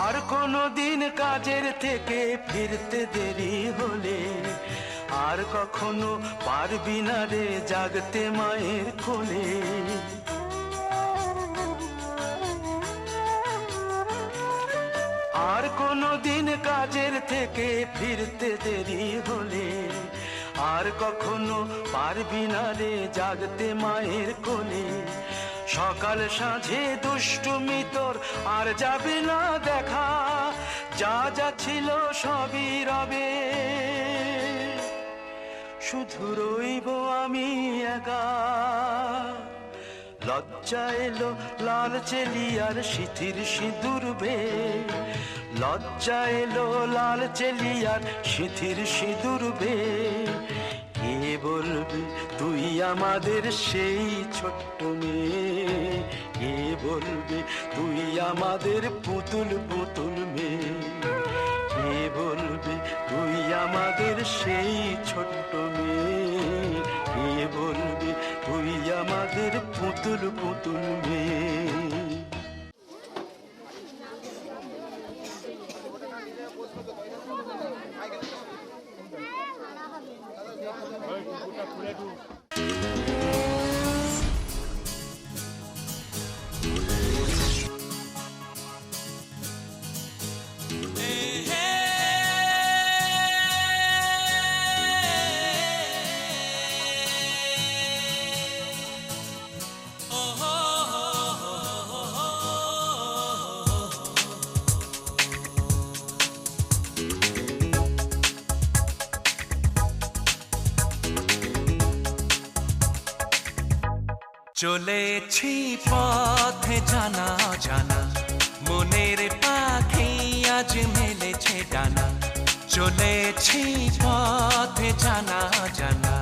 আর কোনো দিন কাজের থেকে ফিরতে দেরি হলে, আর কখনো পারবি না রে জাগতে মায়ের কোলে। আর কোনো দিন কাজের থেকে ফিরতে দেরি হলে, আর কখনো পারবি না রে জাগতে মায়ের কোলে। সকাল সাঁঝে দুষ্টুমি তোর আর যাবে না দেখা, যা যা ছিল সবই রবে, শুধু রইব আমি একা। লজ্জা এলো লাল চেলিয়ার সিথির সিঁদুর বে, লজ্জা এলো লাল চেলিয়ার সিথির সিঁদুর বে। কে বলবে তুই আমাদের সেই ছোট্ট মেয়ে, কে বলবে তুই আমাদের পুতুল পুতুল মেয়ে, কে বলবে তুই আমাদের সেই ছোট্ট মেয়ে, কে বলবে তুই আমাদের পুতুল পুতুল মেয়ে। চলেছি পথে জানা জানা, মনের পাখি আজ মেলেছে ডানা। চলেছি পথে জানা জানা,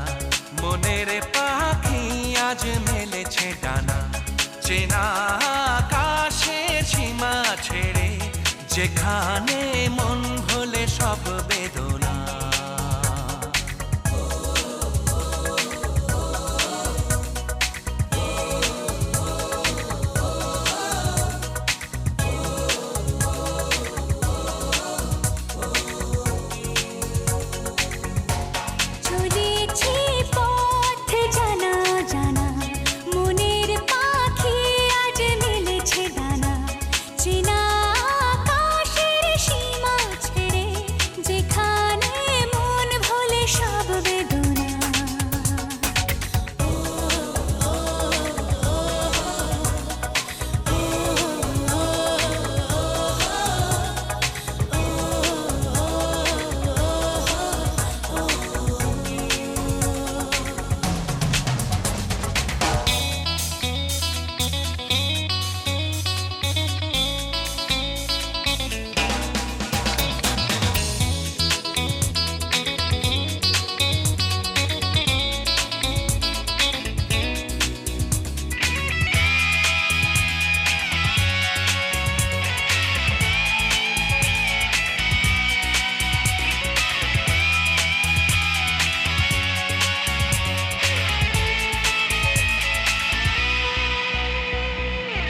মনের পাখি আজ মেলেছে ডানা। চেনা আকাশের সীমা ছেড়ে, যেখানে মন ভোলে সব বেদনা। চলেছি পথ জানা জানা, মনের পাখি আজ মেলেছে ডানা। চেনা আকাশের সীমা ছেড়ে, যেখানে মন ভোলে সব বেদনা।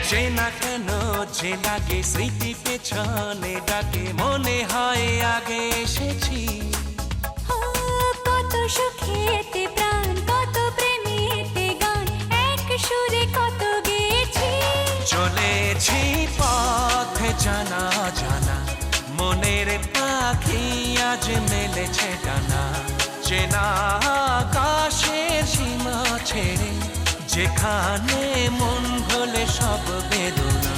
চেনা কেন যে লাগে, স্মৃতি পেছনে ডাকে, মনে হয় আগে এসেছি। কত সুখেতে প্রাণ, কত প্রেমেতে গান, এক সুরে কত গেয়েছি। চলেছি পথে জানা জানা, মনের পাখি আজ মেলেছে ডানা। চেনা আকাশের সীমা ছেড়ে, যেখানে মন ভোলে সব বেদনা।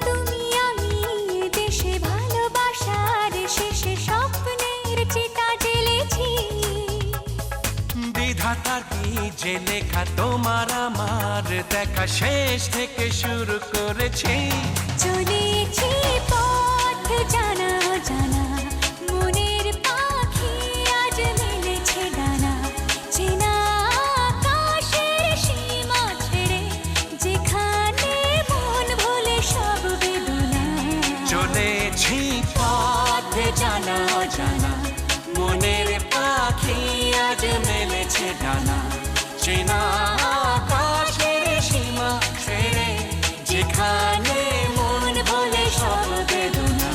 তুমি আমি দেশে ভালোবাসার শেষে স্বপ্নের চিতা জ্বেলেছি। বিধাতার কি যে লেখা, তোমার আমার দেখা, শেষ থেকে শুরু করেছি। চলেছি পথ জানা জানা, মনের পাখি আজ মেলেছে ডানা। চেনা আকাশের সীমা ছেড়ে, যেখানে মন ভোলে সব বেদনা। চলেছি পথে জানা জানা, মনের পাখি আজ মেলেছে ডানা। চেনা আকাশের সীমা ছেড়ে, যেখানে মন ভোলে সব বেদনা।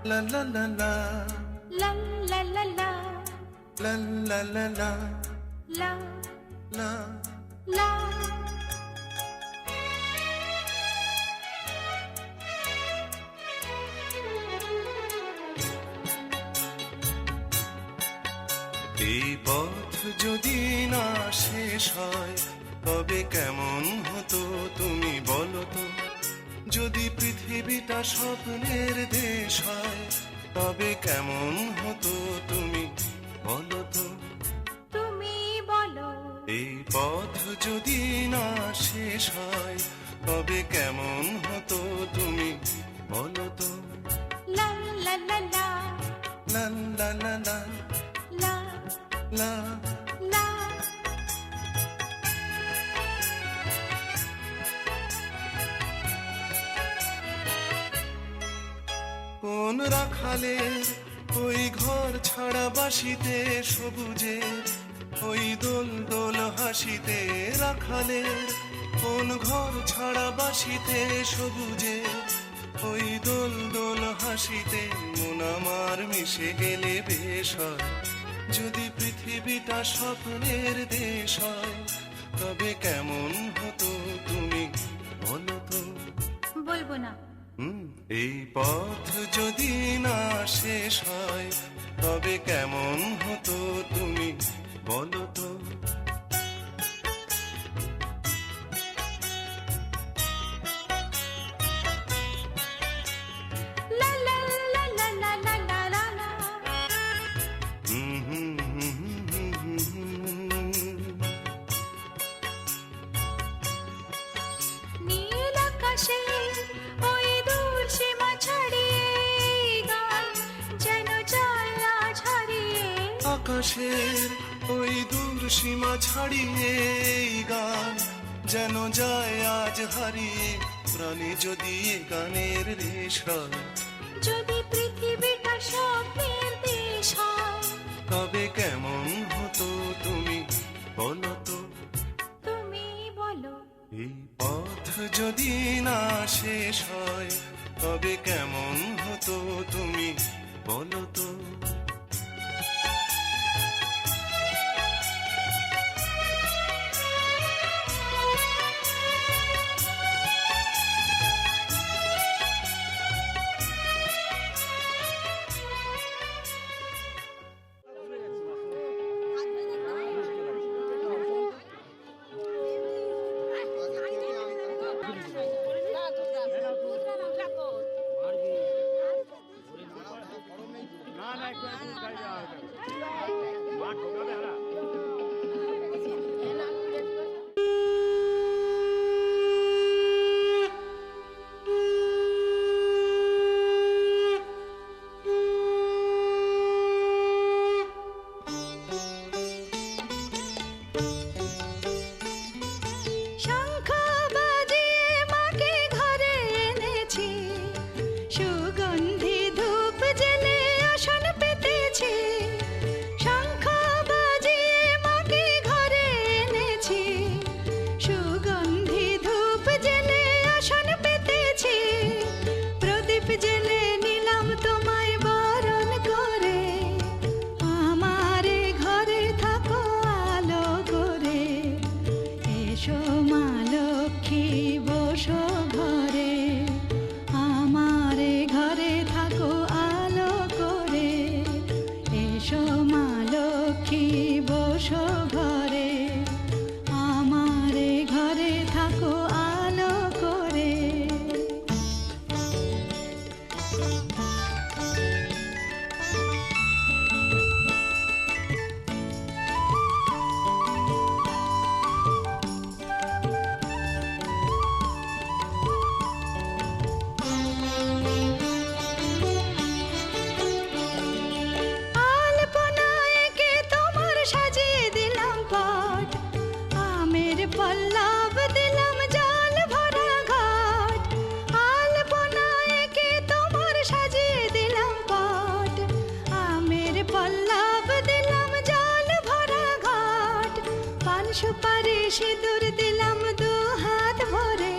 la la la la La la la la la la la la la la la. এই পথ যদি না শেষ হয় তবে কেমন হতো তুমি বলো তো, যদি পৃথিবীটা স্বপ্নের দেশ হয় তবে কেমন হতো তুমি বলো তো। তুমি বলো এই পথ যদি না শেষ হয় তবে কেমন হতো তুমি বলো তো। লা লা লা লা লা লা লা লা লা লা লা। কোন রাখালের ওই ঘর ছাড়া বাসিতে সবুজের ওই দোল দোল হাসিতে, রাখালের কোন ঘর ছাড়া বাসিতে সবুজের ওই দোল দোল হাসিতে, মন আমার মিশে গেলে বেশ হয়। যদি পৃথিবীটা স্বপ্নের দেশ হয় তবে কেমন হতো তুমি বলো তো। বলবো না। এই পথ যদি না শেষ হয় তবে কেমন হতো তুমি বলো তো। লা লা লা লা লা লা লা লা লা। নীল আকাশে ওই দূর সীমা ছাড়িয়ে গান যেন যায় আজ হারিয়ে। আকাশের ওই দূর সীমা ছাড়িয়ে এই গান যেন যায় আজ হারিয়ে, প্রাণে যদি এ গানের রেশ হয়, যদি পৃথিবীটা স্বপ্নের দেশ হয় তবে কেমন হতো তুমি বলো তো। তুমি বলো। এই পথ যদি না শেষ হয় তবে কেমন হতো তুমি বলো তো। শঙ্খ বাজিয়ে মাকে ঘরে এনেছি, সুগন্ধি ধূপ জেলে আসন পেতেছি। শঙ্খ বাজিয়ে মাকে ঘরে এনেছি, সুগন্ধি ধূপ জেলে আসন পেতেছি। প্রদীপ জেলে নিলাম তোমায় বরণ করে, আমারে ঘরে থাকো আলো করে। এসো মা লক্ষ্মী বসো ঘরে, আমারে ঘরে থাকো আলো করে। এসো মা লক্ষ্মী বসো ঘরে, আমারে ঘরে থাকো আলো করে। আলপনায় এঁকে তোমার সাজিয়ে দিলাম পট, আমের পল্লব দিলাম জল ভরা ঘট। আলপনায় এঁকে তোমার সাজিয়ে দিলাম পট, আমের পল্লব দিলাম জল ভরা ঘট। পান সুপারি সিঁদুর দিলাম দু হাত ভরে,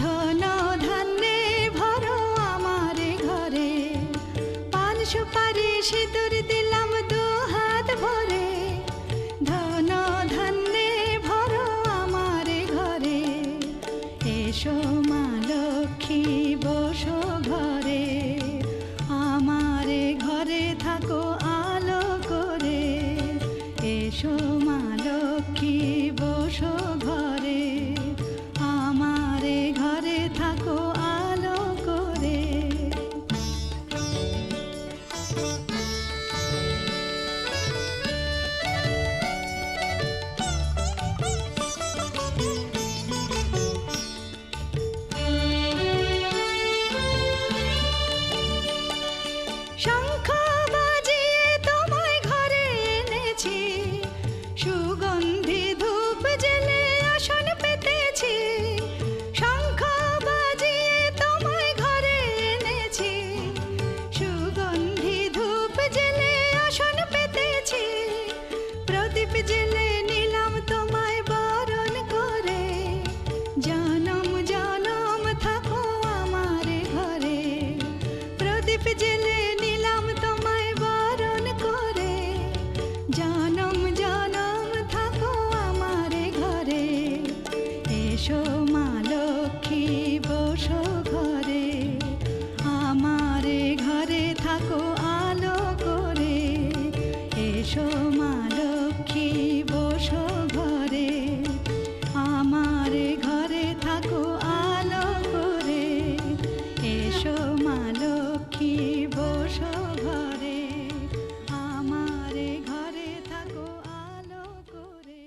ধন ধান্যে ভরো আমারে ঘরে। সুপারি সিঁদুর দিলাম দু হাত ভরে, ধন ধান্যে ভরো আমার ঘরে, এসো মা লক্ষ্মী বসো ঘরে, আমার ঘরে থাকো আলো করে, এসো মা লক্ষ্মী বসো ঘরে, আমার ঘরে থাকো আলো করে। শঙ্খ বাজিয়ে তোমায় ঘরে এনেছি, সুগন্ধি ধূপ জেলে আসন পেতেছি, শঙ্খ বাজিয়ে তোমায় ঘরে এনেছি, সুগন্ধি ধূপ জেলে আসন পেতেছি, প্রদীপ জেলে নিলাম তোমায় বরণ করে, জনম জনম থাকো আমার ঘরে, প্রদীপ জেলে নিলাম তোমায় বরণ করে, জনম জনম থাকো আমার ঘরে, এসো মা লক্ষ্মী বসো ঘরে, আমার ঘরে থাকো আলো করে, এসো মা লক্ষ্মী বসো ঘরে, আমার ঘরে থাকো আলো করে, এসো মা লক্ষ্মী বসো ঘরে, আমার ঘরে থাকো আলো করে।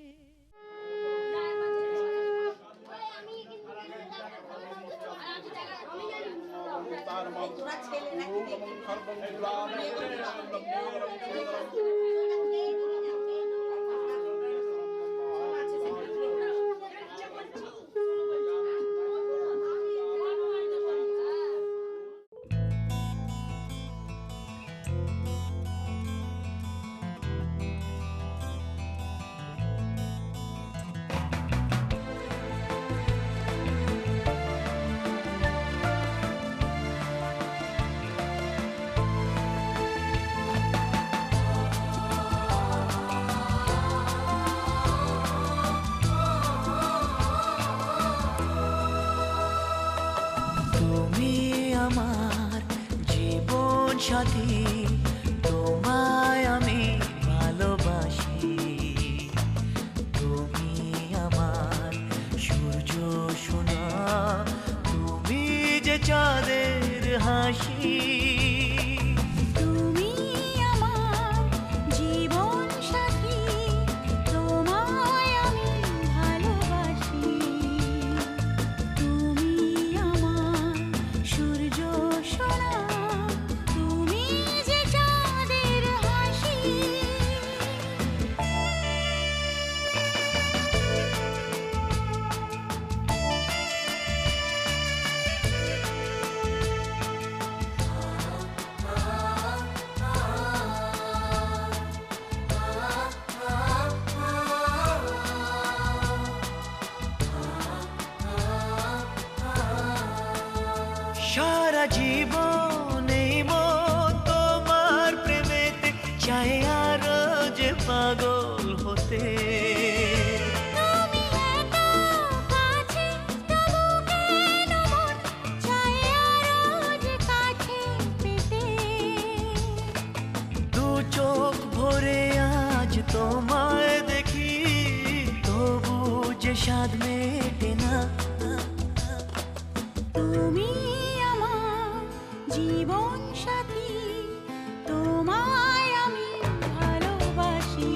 তুমি আমার জীবন সাথী, তোমায় আমি ভালোবাসি, তুমি আমার সূর্য সোনা, তুমি যে চাঁদের হাসি, তুমি আমার জীবন সাথী, তোমায় আমি ভালোবাসি, তুমি আমার সূর্য সোনা, তুমি যে চাঁদের হাসি। সারা জীবন এই মন তোমার প্রেমেতে চাই আরো যে পাগল হতে, তুমি এত কাছে তবু কেন মন চায় আরো যে কাছে পেতে, দু চোখ ভরে আজ তোমায় দেখি, তবু যে স্বাদ মেটে না, তুমি আমার জীবন সাথী, তোমায় আমি ভালোবাসি,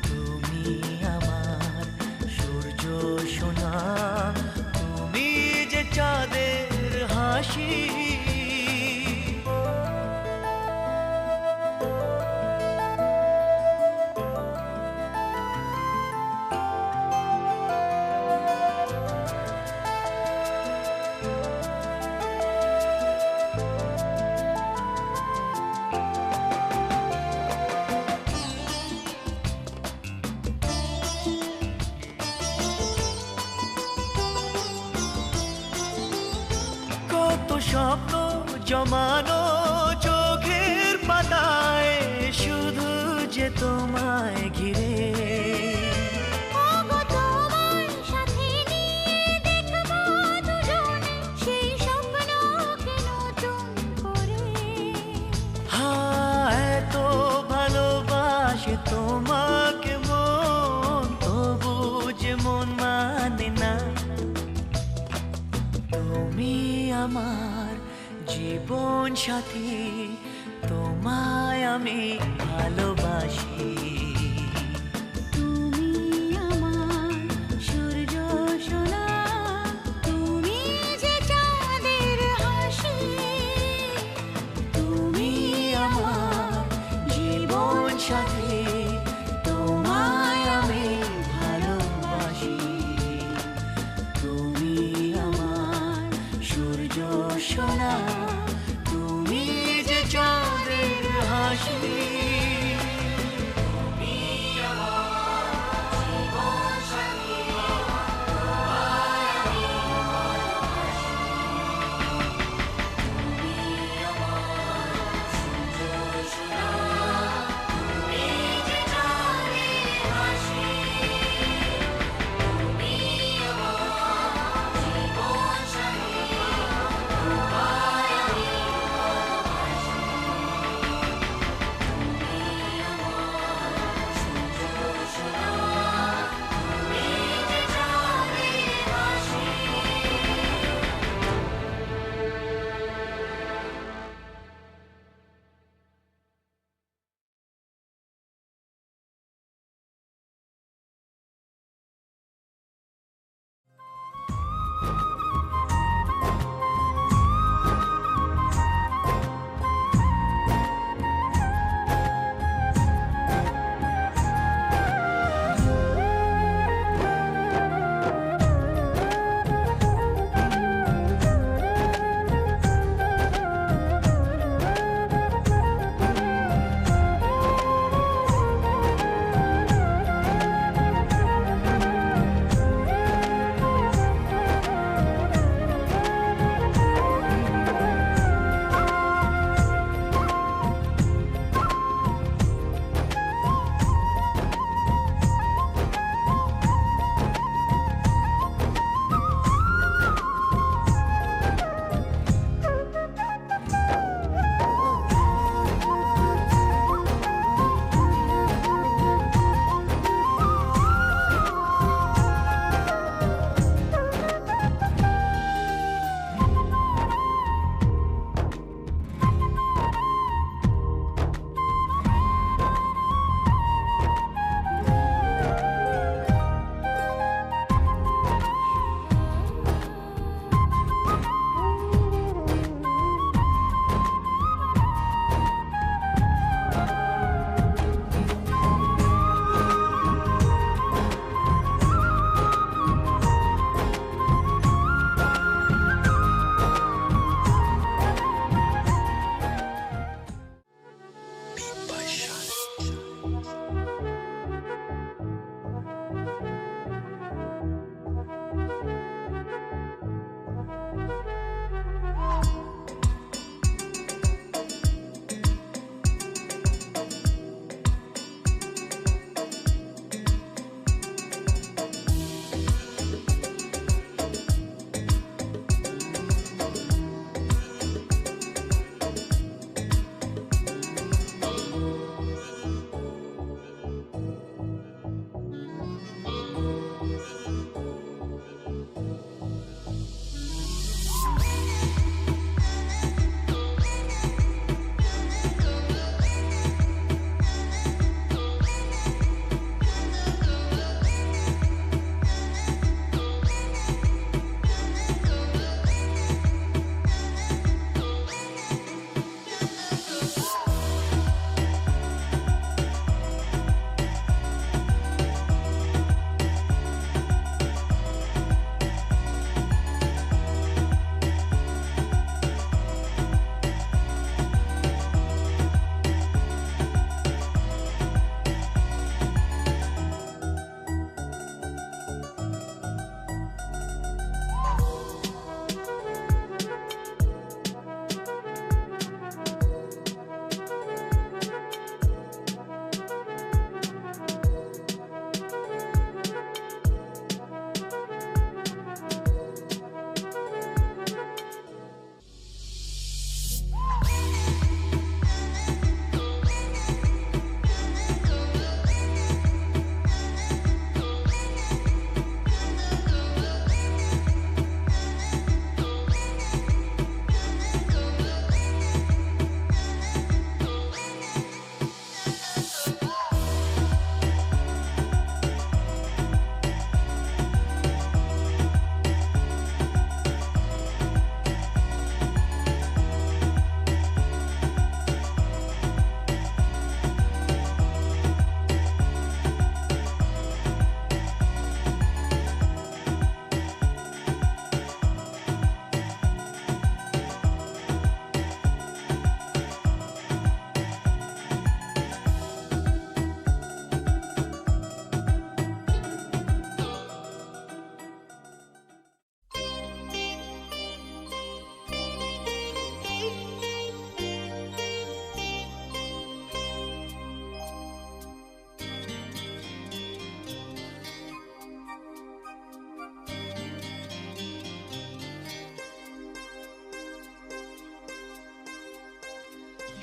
তুমি আমার সূর্য সোনা, তুমি যে চাঁদের হাসি। স্বপ্ন জমানো যে তোমায় ঘিরে। ওগো তোমার সাথে নিয়ে দেখবো দুজনে সেই স্বপ্নকে নতুন করে। হ্যাঁ এত ভালোবাসে তোমাকে মন, তবু যে মন মানে না। তুমি আমার জীবন সাথী, তোমায় আমি ভালোবাসি। তুমি আমার সূর্য সোনা, তুমি যে চাঁদের হাসি। তুমি আমার জীবন সাথী, তোমায় আমি ভালোবাসি। তুমি আমার সূর্য সোনা, তুমি যে চাঁদের হাসি।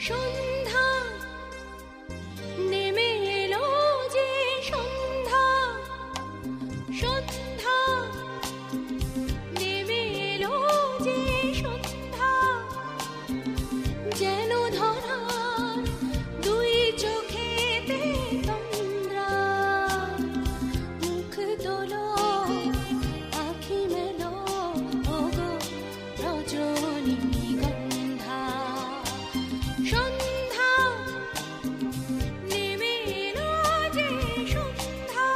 সন্ধ্যা নেমে এলো যে সন্ধ্যা, সন্ধ্যা নেমে এলো যে সন্ধ্যা, যেন ধরার দুই চোখেতে তন্দ্রা। মুখ তোলো আখি মেলো ওগো রজনীগন্ধা, সন্ধ্যা নেমে এলো যে সন্ধ্যা।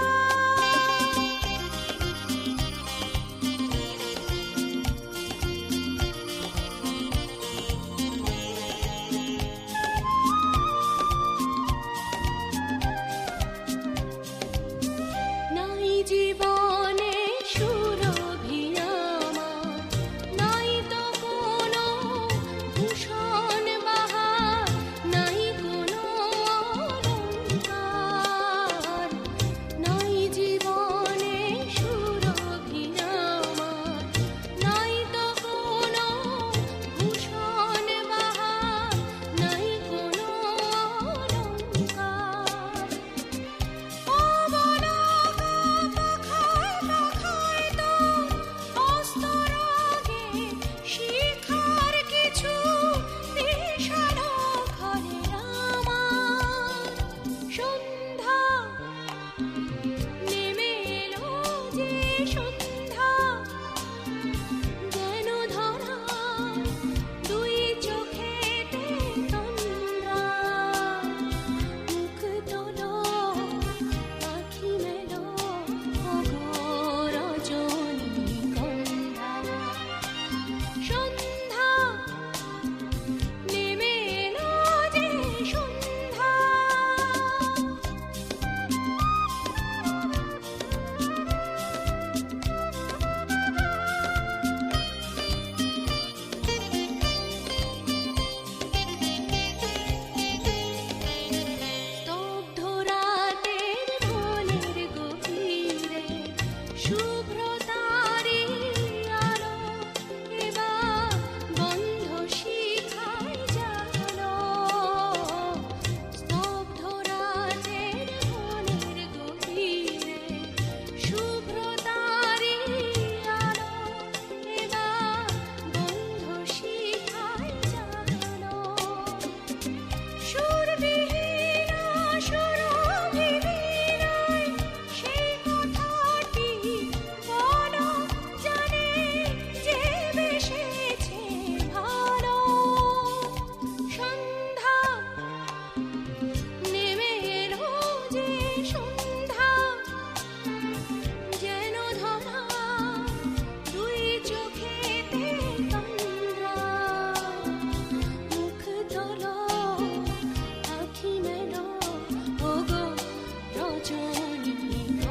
নাই জীবনে সুরভি আমার, নাই তো কোনো ভূষণ বাহার, নাই কোনো অলংকার। নাই জীবনে সুরভি আমার, নাই তো কোনো ভূষণ বাহার, নাই কোনো অলংকার। ও বলা পাখায় পাখায় তো অস্তরাগে শিখার কিছু নেশানো ঘরে আমার। সন্ধ্যা নেমে এলো যে সন্ধ্যা, যেন ধরা দুই চোখেতে তন্দ্রা। মুখ তোলো আখি মেলো ওগো রজনীগন্ধা, সন্ধ্যা নেমে এলো যে সন্ধ্যা। স্তব্ধ রাতের মনের গভীরে শুভ্র তারি আলো এবার বন্ধ শিখায় জালো। স্তব্ধ রাতের মনের গভীরে শুভ্র তারি আলো এবার বন্ধ শিখায় জালো। সুরবিহীনা সুরভিহীনায় সেই কথাটি বলো জানে যে বেসেছে ভালো। সন্ধ্যা নেমে এলো যে সন্ধ্যা, যেন ধরা দুই চোখেতে তন্দ্রা। মুখ তোলো আখি মেলো ওগো রজনীগন্ধা,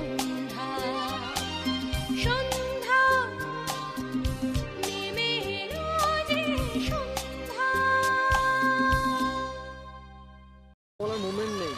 সন্ধ্যা নেমে এলো যে সন্ধ্যা। বলার মোমেন্ট নেই।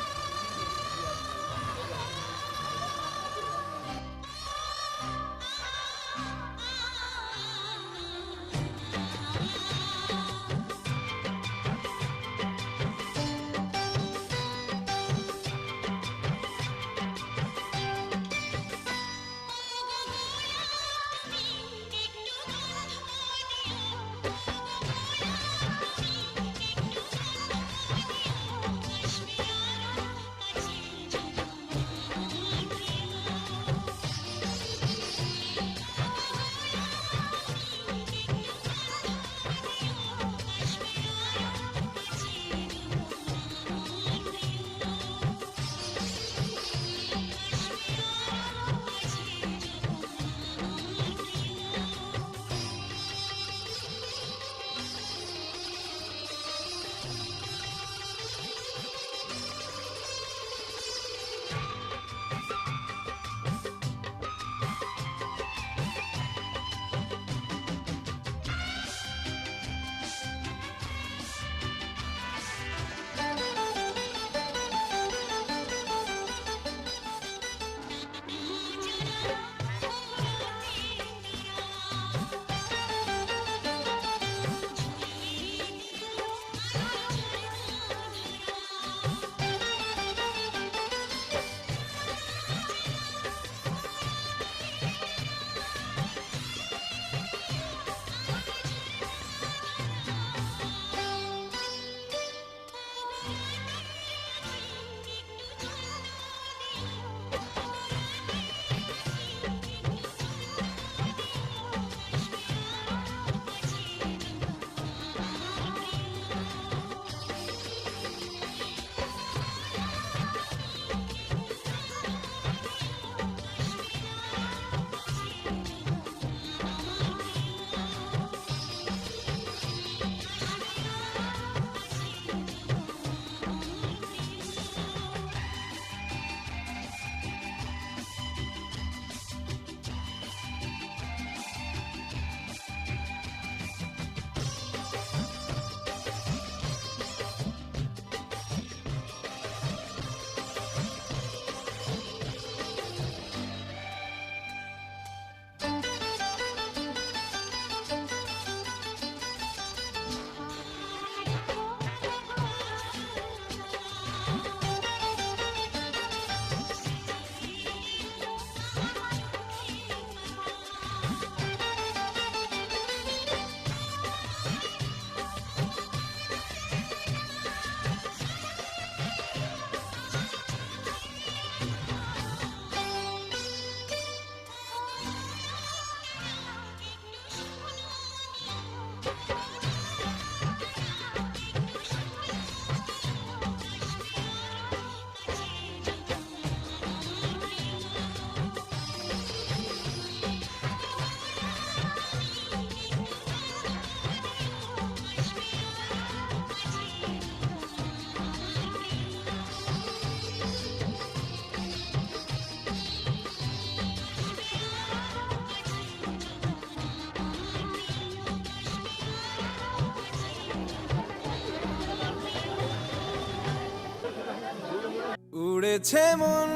জ্বলেছে মন,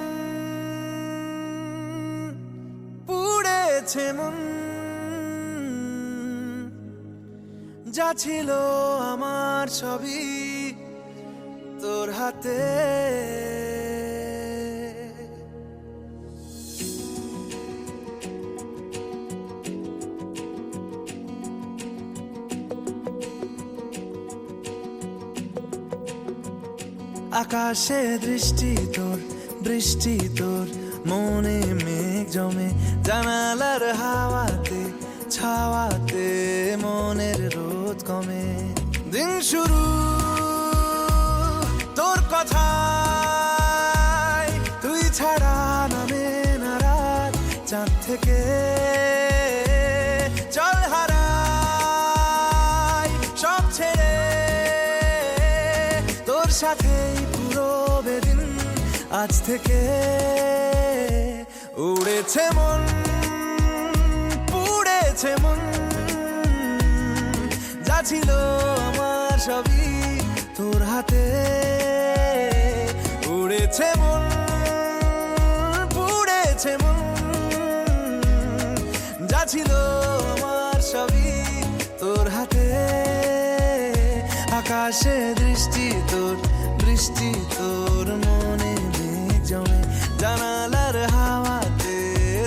পুড়েছে মন, যা ছিল আমার সবই তোর হাতে। আকাশে দৃষ্টি তোর, বৃষ্টি তোর, মনে মেঘ জমে, জানালার হাওয়াতে ছাওয়াতে মনের রোদ কমে। দিন শুরু তোর কথায়, তুই ছাড়া নামে না রাত, চাঁদ থেকে চল হারাই সব ছেড়ে, তোর সাথেই পুরো বেদিন আজ থেকে। উড়েছে মন, পুড়েছে মন, যা ছিল আমার সবই তোর হাতে। উড়েছে মন, পুড়েছে মন, যা ছিল আমার সবই তোর হাতে। আকাশে দৃষ্টি তোর, বৃষ্টি তোর, মনে মেঘ জমে, জানালার হাওয়াতে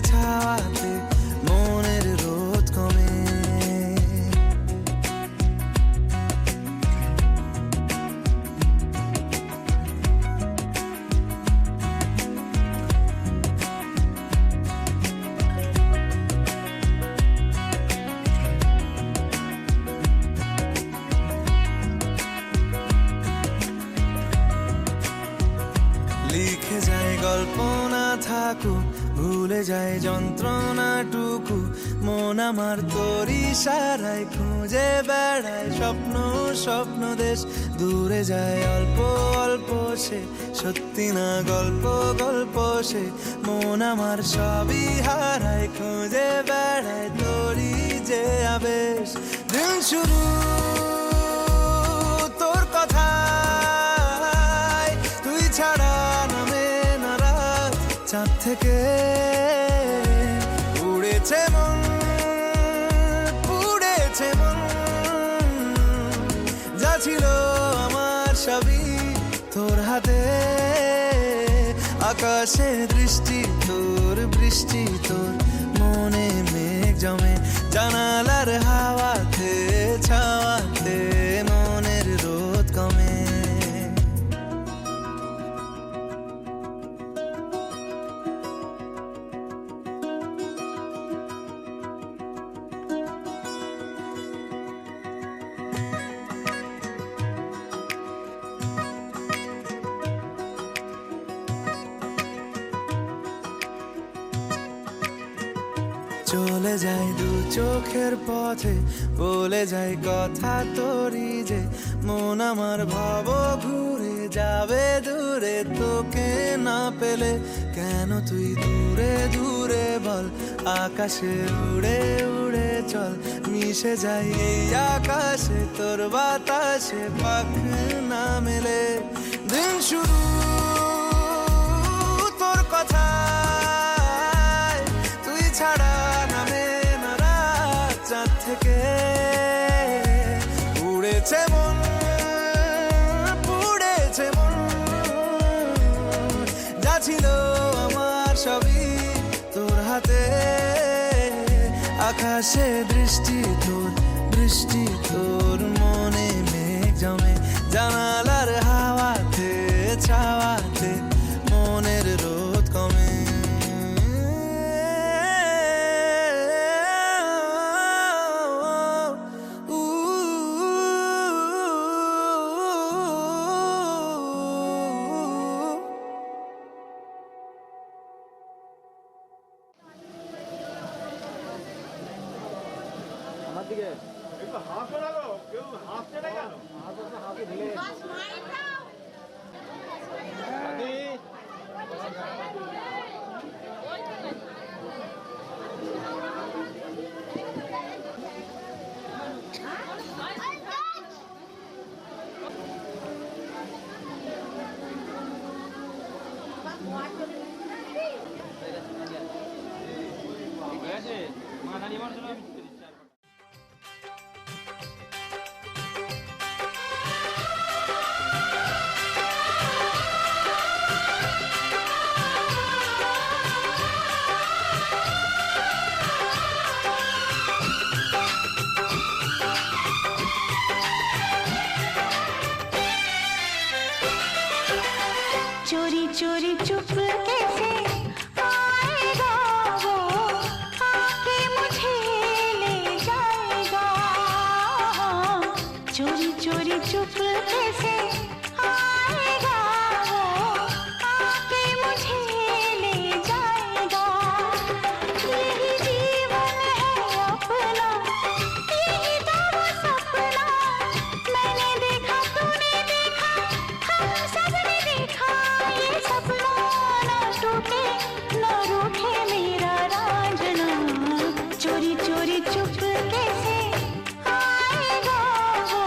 ছাওয়াতে মনের রোদ কমে। লিখে যায় গল্প না থাকুক, ভুলে যায় যন্ত্রণাটুকু, মন আমার তোর ইশারায় খুঁজে বেড়ায় স্বপ্ন স্বপ্ন দেশ। দূরে যায় অল্প অল্প সে, সত্যি না গল্প গল্প সে, মন আমার সবই হারায় খুঁজে বেড়ায় তোরই যে আবেশ। দিন শুরু তোর কথায়, তুই ছাড়া নামে না রাত, চাঁদ থেকে উড়েছে মন, পুড়েছে মন, যা ছিল আমার সবই তোর হাতে। আকাশে দৃষ্টি তোর, বৃষ্টি তোর, মনে মেঘ জমে, জানালার হাওয়াতে ছাওয়াতে মনের রোদ কমে। চলে যায় দু চোখের পথে, বলে যায় কথা তোরই যে, মন আমার ভাব ঘুরে যাবে দূরে তোকে না পেলে। কেন তুই দূরে দূরে বল, আকাশে উড়ে উড়ে চল, মিশে যাই এই আকাশে তোর বাতাসে, পাখ না মেলে। দিন শুরু তোর কথায়, তুই ছাড়া নামে না রাত, চাঁদ থেকে উড়েছে মন, পুড়েছে মন, যা ছিল আমার সবই তোর হাতে। আকাশে দৃষ্টি তোর, বৃষ্টি তোর, মনে মেঘ জমে, জানালার হাওয়াতে ছাওয়াতে মনের রোদ কমে। আমার দিকে হাসো না গো, কেউ হাসছে না কেন? হাতে ঢেলে चोरी चुपके से आएगा वो, आके मुझे ले जाएगा। चोरी चोरी चुपके से आएगा वो, आके मुझे ले जाएगा। यही जीवन है अपना, यही तो वो सपना। मैंने देखा, तूने देखा, हम सबने देखा। ये सपना ना टूटे ना रूठे मेरा रांझना। चोरी चोरी चुपके से आएगा वो,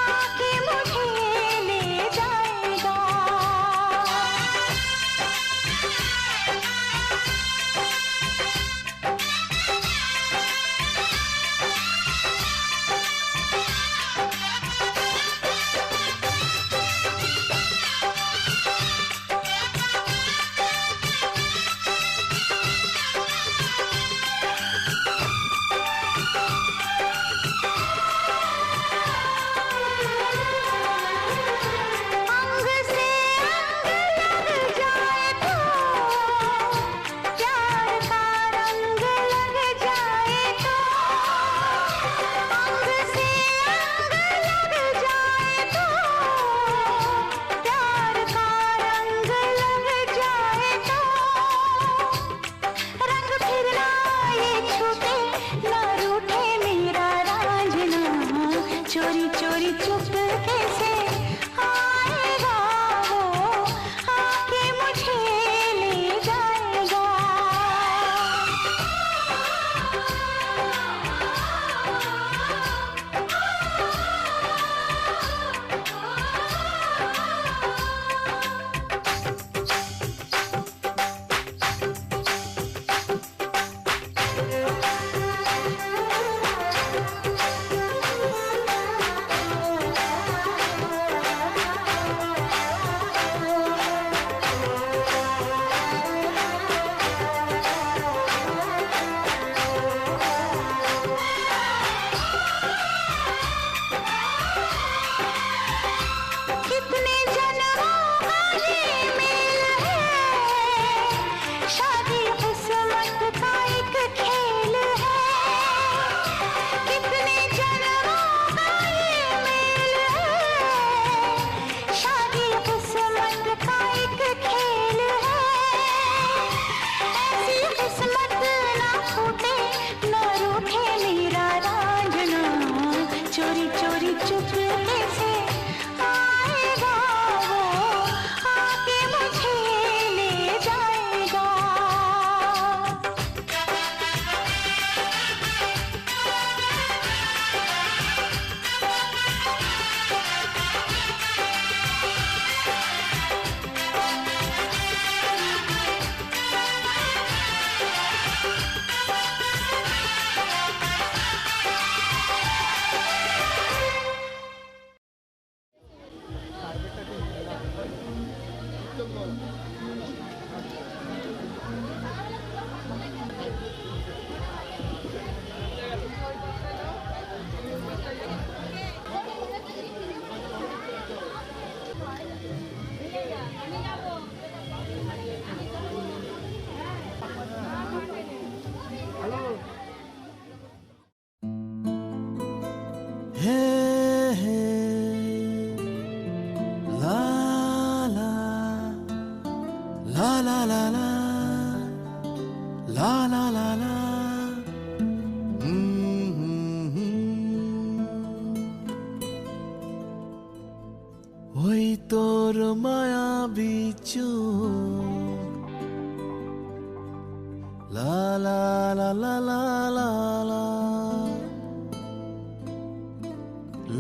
आके मुझे ले जाएगा। अंग से अंग लग जाए तो, प्यार का रंग लग जाए तो। अंग से अंग लग जाए तो, प्यार का रंग लग जाए तो। रंग फिर ना ये छूटे ना रूठे मेरा रांझना। चोरी चोरी चुपके से आएगा वो, आके मुझे ले जाएगा। कितने जन्मों का ये मेल है, शादी किस्मत का एक खेल है। कितने जन्मों का ये मेल है, शादी किस्मत का एक खेल है। ऐसी किस्मत ना फूटे ना रूठे मेरा रांझना। चोरी चोरी चुपके से आएगा वो, आके मुझे ले जाएगा। हे हे ला ला ला ला ला ला ला ला ला ला ওই তোর মায়াবী চোখ লা লা লা লা লা লা লা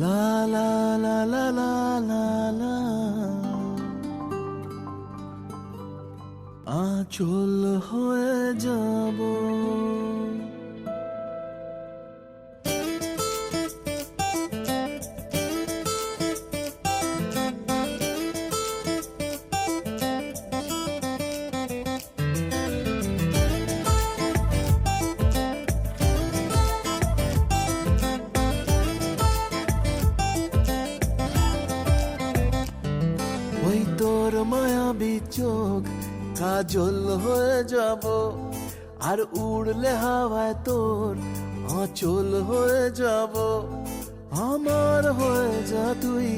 La la la la la la la আঁচল হয়ে যাব ওই তোর মায়াবী চোখ কাজল হয়ে যাব, আর উড়লে হাওয়ায় তোর আঁচল হয়ে যাব। আমার হয়ে যা তুই,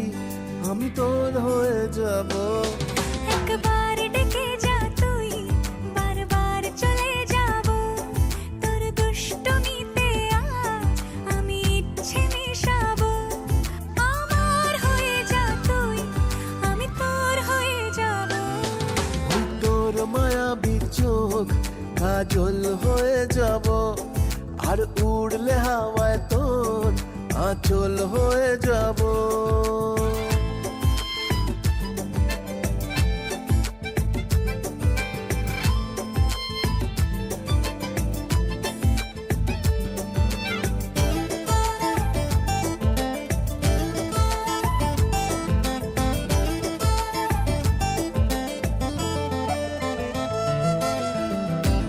আমি তোর হয়ে যাব। একবার ডেকে যা তুই, বারবার চলে যাব। তোর দুষ্টমিতে আজ আমি ইচ্ছে মিশাবো। আমার হয়ে যা তুই, আমি তোর হয়ে যাব। ওই তোর মায়াবী চোখ কাজল হয়ে যাব, আর উড়লে হাওয়ায় তোর আঁচল হয়ে যাব।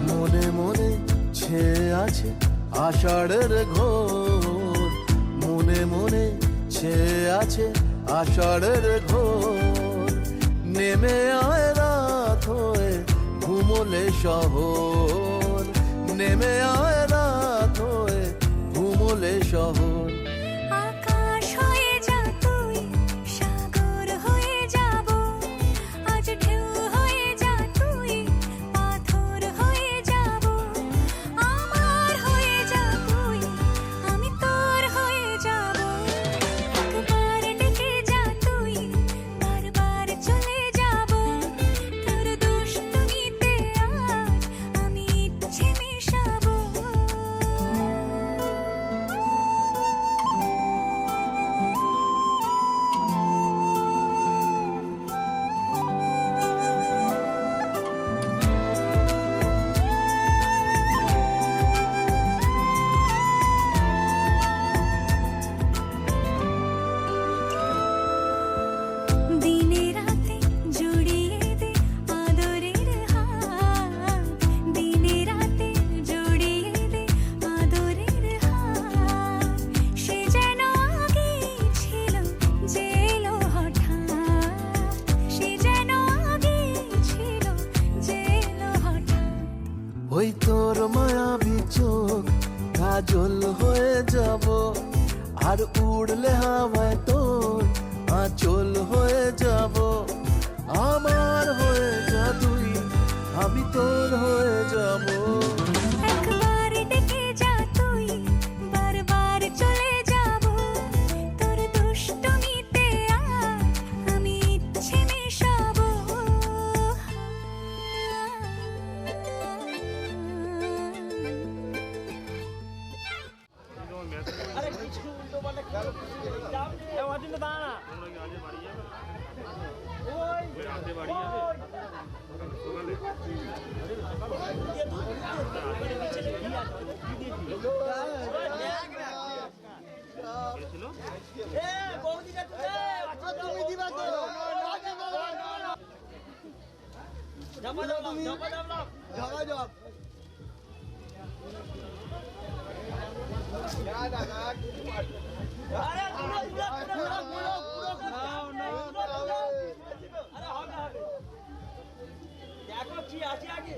মনে মনে ছেয়ে আছে আষাঢ়ের ঘোর, মনে মনে ছেয়ে আছে আষাঢ়ের ঘোর। নেমে আয় রাত হয়ে ঘুমোলে শহর, নেমে আয় রাত হয়ে ঘুমোলে শহর। আকাশ হয়ে যা তুই, সাগর হয়ে যাব। আজ ঢেউ হয়ে যা তুই, পাথর হয়ে যাব। আমার হয়ে যা তুই, আমি তোর হয়ে যাব। একবার ডেকে যা তুই, বারবার চলে যাব। তোর দুষ্টমিতে আজ আমি ইচ্ছে মিশাবো। দিনে রাতে জড়িয়ে দে আদরের হাত, দিনে রাতে জড়িয়ে দে আদরের হাত। সে যেন আগে ছিল যে এলো হঠাৎ, সে যেন আগে ছিল যে এলো হঠাৎ। ওই তোর মায়াবী চোখ কাজল হয়ে যাব, আর উড়লে হাওয়ায় তোর আঁচল হয়ে যাব। আমার হয়ে যা তুই, আমি তোর হয়ে যাব। একবার ডেকে যা তুই, বারবার চলে যাব। তোর দুষ্টমিতে আজ আমি ইচ্ছে মিশাবো। দেখো কি আছে আগে